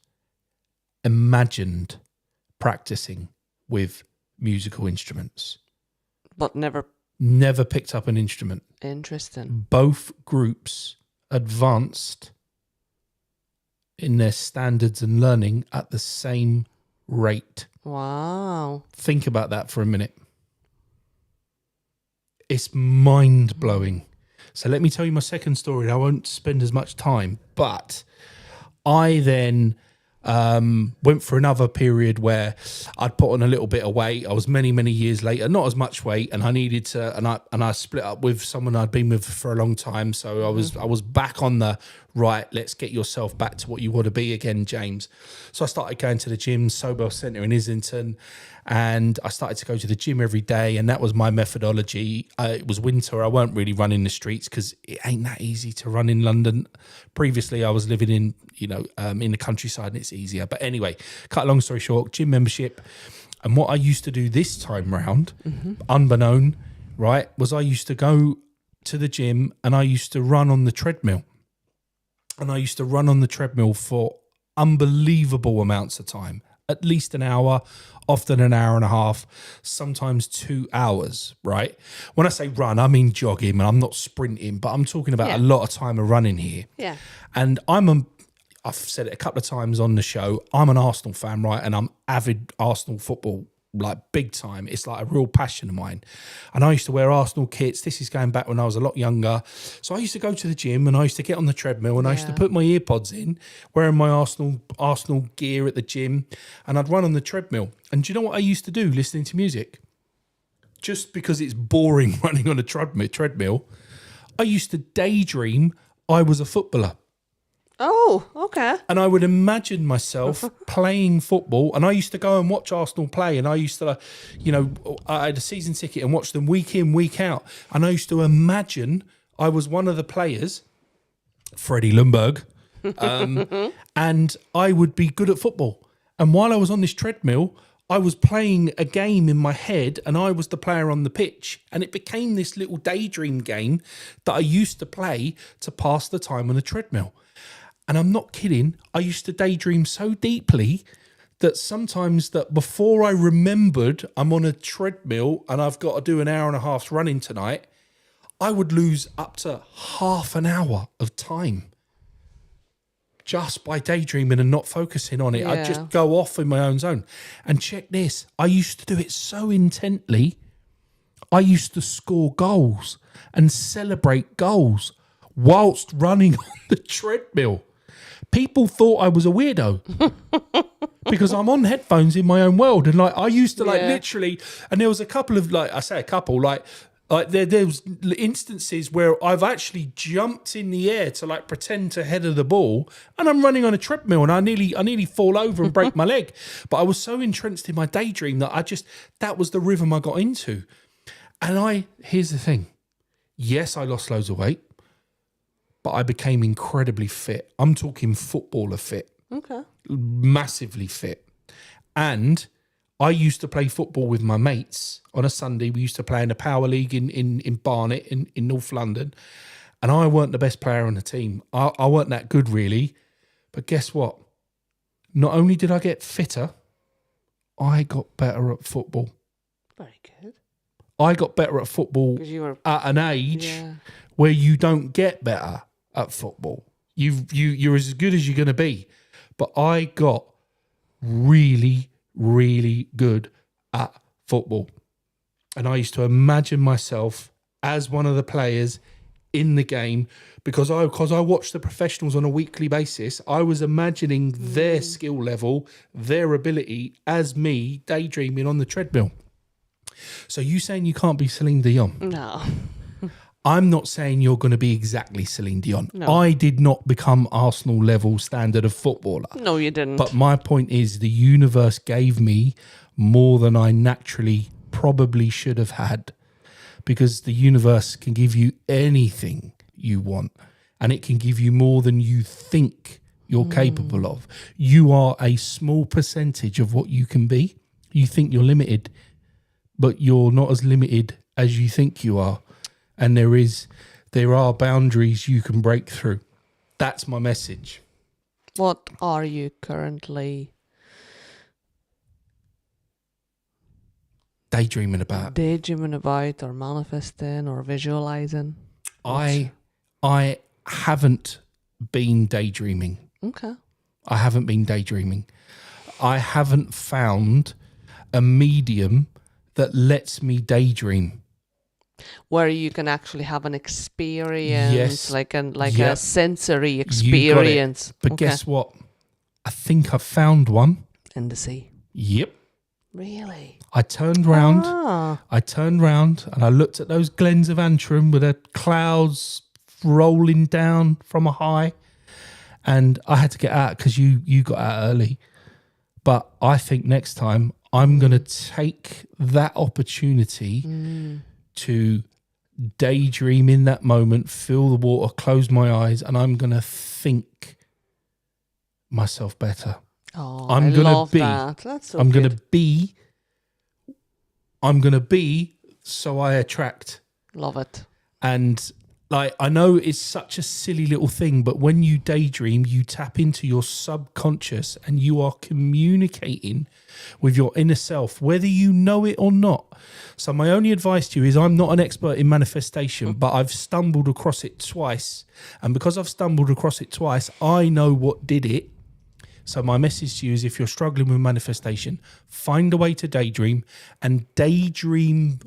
imagined practicing with musical instruments. But never. Never picked up an instrument. Interesting. Both groups advanced in their standards and learning at the same rate. Wow. Think about that for a minute. It's mind-blowing. So let me tell you my second story. I won't spend as much time, but I then went for another period where I'd put on a little bit of weight. I was many, many years later, not as much weight, and I needed to, and I split up with someone I'd been with for a long time. So I was back on the right. Let's get yourself back to what you want to be again, James. So I started going to the gym, Sobel Centre in Islington, and I started to go to the gym every day, and that was my methodology. It was winter. I weren't really running the streets because it ain't that easy to run in London. Previously, I was living in, in the countryside, and it's easier. But anyway, cut a long story short, gym membership. And what I used to do this time round, unbeknown, right, was I used to go to the gym and I used to run on the treadmill. And I used to run on the treadmill for unbelievable amounts of time. At least an hour, often an hour and a half, sometimes 2 hours, right? When I say run, I mean jogging, and I'm not sprinting, but I'm talking about a lot of time of running here. Yeah. And I've said it a couple of times on the show, I'm an Arsenal fan, right? And I'm avid Arsenal football, like big time. It's like a real passion of mine. And I used to wear Arsenal kits. This is going back when I was a lot younger. So I used to go to the gym and I used to get on the treadmill and I used to put my earpods in, wearing my Arsenal gear at the gym, and I'd run on the treadmill. And do you know what I used to do listening to music? Just because it's boring running on a treadmill, I used to daydream I was a footballer. Oh, okay. And I would imagine myself playing football. And I used to go and watch Arsenal play. And I used to, I had a season ticket and watch them week in, week out. And I used to imagine I was one of the players, Freddie Ljungberg, and I would be good at football. And while I was on this treadmill, I was playing a game in my head and I was the player on the pitch. And it became this little daydream game that I used to play to pass the time on a treadmill. And I'm not kidding, I used to daydream so deeply that sometimes that before I remembered I'm on a treadmill and I've got to do an hour and a half running tonight, I would lose up to half an hour of time just by daydreaming and not focusing on it. Yeah. I'd just go off in my own zone. And check this, I used to do it so intently, I used to score goals and celebrate goals whilst running on the treadmill. People thought I was a weirdo because I'm on headphones in my own world. And I used to literally, and there was a couple of there was instances where I've actually jumped in the air to pretend to header the ball and I'm running on a treadmill and I nearly fall over and break my leg. But I was so entrenched in my daydream that that was the rhythm I got into. And here's the thing. Yes, I lost loads of weight. But I became incredibly fit. I'm talking footballer fit. Okay. Massively fit. And I used to play football with my mates on a Sunday. We used to play in the Power League in Barnet in North London. And I weren't the best player on the team. I weren't that good really. But guess what? Not only did I get fitter, I got better at football. Very good. I got better at football at an age where you don't get better at football. You're as good as you're going to be. But I got really, really good at football. And I used to imagine myself as one of the players in the game because I watched the professionals on a weekly basis. I was imagining their skill level, their ability as me daydreaming on the treadmill. So you saying you can't be Celine Dion? No. I'm not saying you're going to be exactly Celine Dion. No. I did not become Arsenal level standard of footballer. No, you didn't. But my point is the universe gave me more than I naturally probably should have had, because the universe can give you anything you want and it can give you more than you think you're capable of. You are a small percentage of what you can be. You think you're limited, but you're not as limited as you think you are. And there are boundaries you can break through. That's my message. What are you currently Daydreaming about or manifesting or visualizing? I haven't been daydreaming. Okay. I haven't been daydreaming. I haven't found a medium that lets me daydream. Where you can actually have an experience, Yes. like a Yep. sensory You got it. experience. But Okay. guess what? I think I found one. In the sea. Yep. Really? I turned round. Ah. I turned round and I looked at those glens of Antrim with the clouds rolling down from a high, and I had to get out because you got out early. But I think next time I'm going to take that opportunity to daydream in that moment, feel the water, close my eyes, and I'm going to think myself better. Oh, I'm I gonna love be- that. That's so I'm good. going to be so I attract. Love it. And like, I know it's such a silly little thing, but when you daydream, you tap into your subconscious and you are communicating with your inner self, whether you know it or not. So my only advice to you is, I'm not an expert in manifestation, but I've stumbled across it twice. And because I've stumbled across it twice, I know what did it. So my message to you is, if you're struggling with manifestation, find a way to daydream and daydream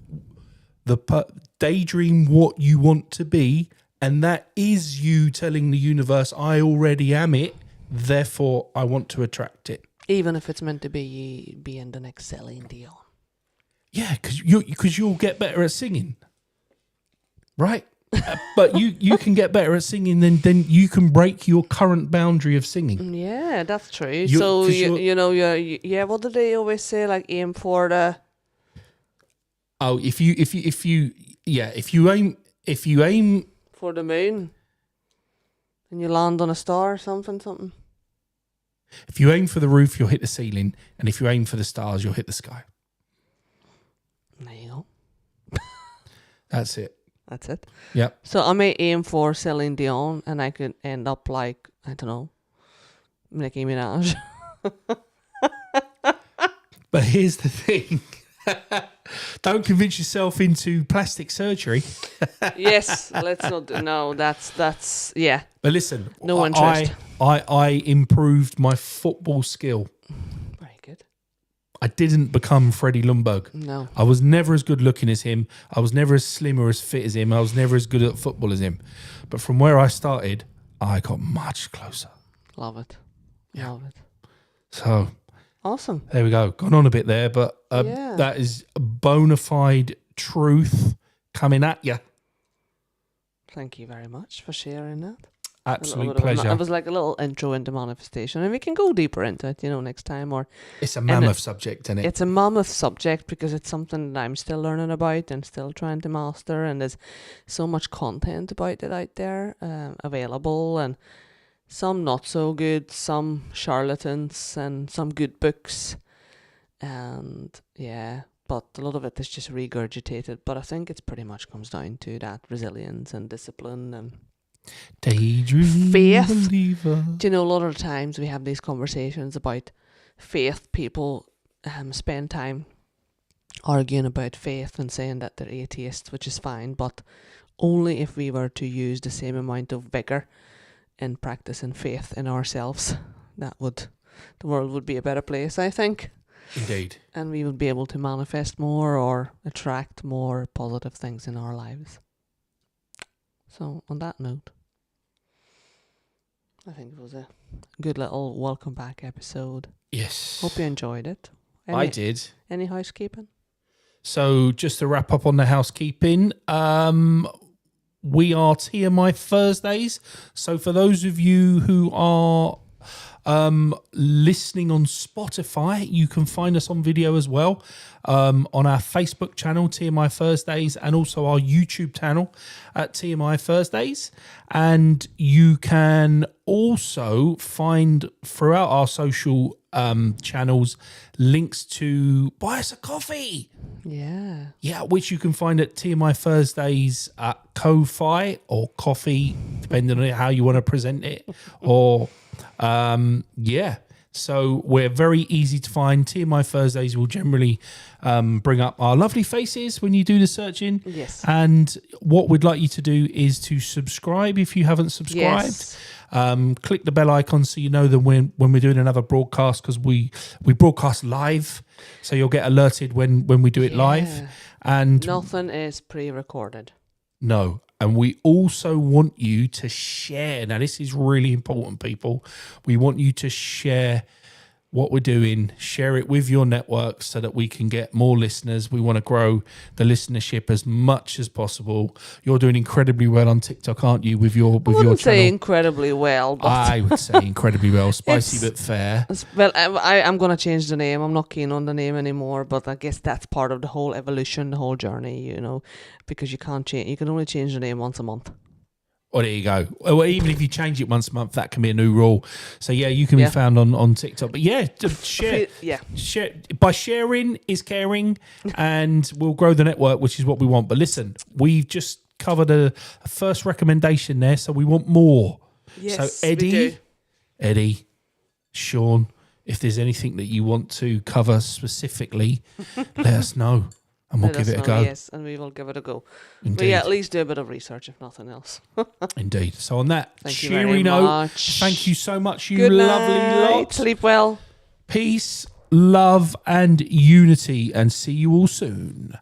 what you want to be, and that is you telling the universe, I already am it, therefore I want to attract it. Even if it's meant to be being the next Celine Dion. Yeah, because you'll get better at singing, right? But you can get better at singing, then you can break your current boundary of singing. Yeah, that's true. You- So 'cause yeah, what do they always say? Like, aim for the. Oh, if you aim For the moon, and you land on a star, something. if you aim for the roof, you'll hit the ceiling, and if you aim for the stars, you'll hit the sky. There you go. That's it. That's it. Yep. So I may aim for Celine Dion, and I could end up like, I don't know, Nicki Minaj. But here's the thing. Don't convince yourself into plastic surgery. Yes, let's not. No, that's yeah. But listen, No interest. I improved my football skill. Very good. I didn't become Freddie Ljungberg. No. I was never as good looking as him. I was never as slim or as fit as him. I was never as good at football as him. But from where I started, I got much closer. Love it. Yeah. Love it. So Awesome. there we go. Gone on a bit there, but Yeah. that is a bona fide truth coming at you. Thank you very much for sharing that. Absolute It pleasure. was like a little intro into manifestation, and we can go deeper into it, next time. Or It's a mammoth subject, isn't it? it's a mammoth subject because it's something that I'm still learning about and still trying to master, and there's so much content about it out there available, and some not so good, some charlatans, and some good books, and yeah, but a lot of it is just regurgitated. But I think it's pretty much comes down to that resilience and discipline and Daydream faith. believer. Do you know, a lot of the times we have these conversations about faith, people spend time arguing about faith and saying that they're atheists, which is fine, but only if we were to use the same amount of vigour in practicing faith in ourselves, the world would be a better place, I think. Indeed. And we would be able to manifest more or attract more positive things in our lives. So, on that note, I think it was a good little welcome back episode. Yes. Hope you enjoyed it. I did. Any housekeeping? So just to wrap up on the housekeeping, we are TMI Thursdays. So for those of you who are listening on Spotify, you can find us on video as well, on our Facebook channel, TMI Thursdays, and also our YouTube channel at TMI Thursdays. And you can also find throughout our social channels links to buy us a coffee. Yeah, which you can find at TMI Thursdays at Ko-Fi or coffee, depending on how you want to present it. Or so we're very easy to find. TMI Thursdays will generally bring up our lovely faces when you do the searching. Yes. And what we'd like you to do is to subscribe if you haven't subscribed. Yes. Click the bell icon so you know that when we're doing another broadcast, because we broadcast live, so you'll get alerted when we do it live. And nothing is pre-recorded. No. And we also want you to share. Now, this is really important, people. We want you to share what we're doing, share it with your network so that we can get more listeners. We want to grow the listenership as much as possible. You're doing incredibly well on TikTok, aren't you, with your I wouldn't channel? say incredibly well, but I would say incredibly well. Spicy but fair. Well, I'm going to change the name. I'm not keen on the name anymore, but I guess that's part of the whole evolution, the whole journey, you know, because you can't change. You can only change the name once a month. Oh, there you go. Well, even if you change it once a month, that can be a new rule. So, yeah, you can be found on TikTok. But, yeah, just share. Share. By sharing is caring, and we'll grow the network, which is what we want. But listen, we've just covered a first recommendation there, so we want more. Yes, so, we Eddie, Sean, if there's anything that you want to cover specifically, let us know. And we'll give it a go. Yes, and we will give it a go. Indeed. But yeah, at least do a bit of research, if nothing else. Indeed. So on that Thank you cheery very note, much. thank you so much, you Good lovely night. lot. Sleep well. Peace, love, and unity, and see you all soon.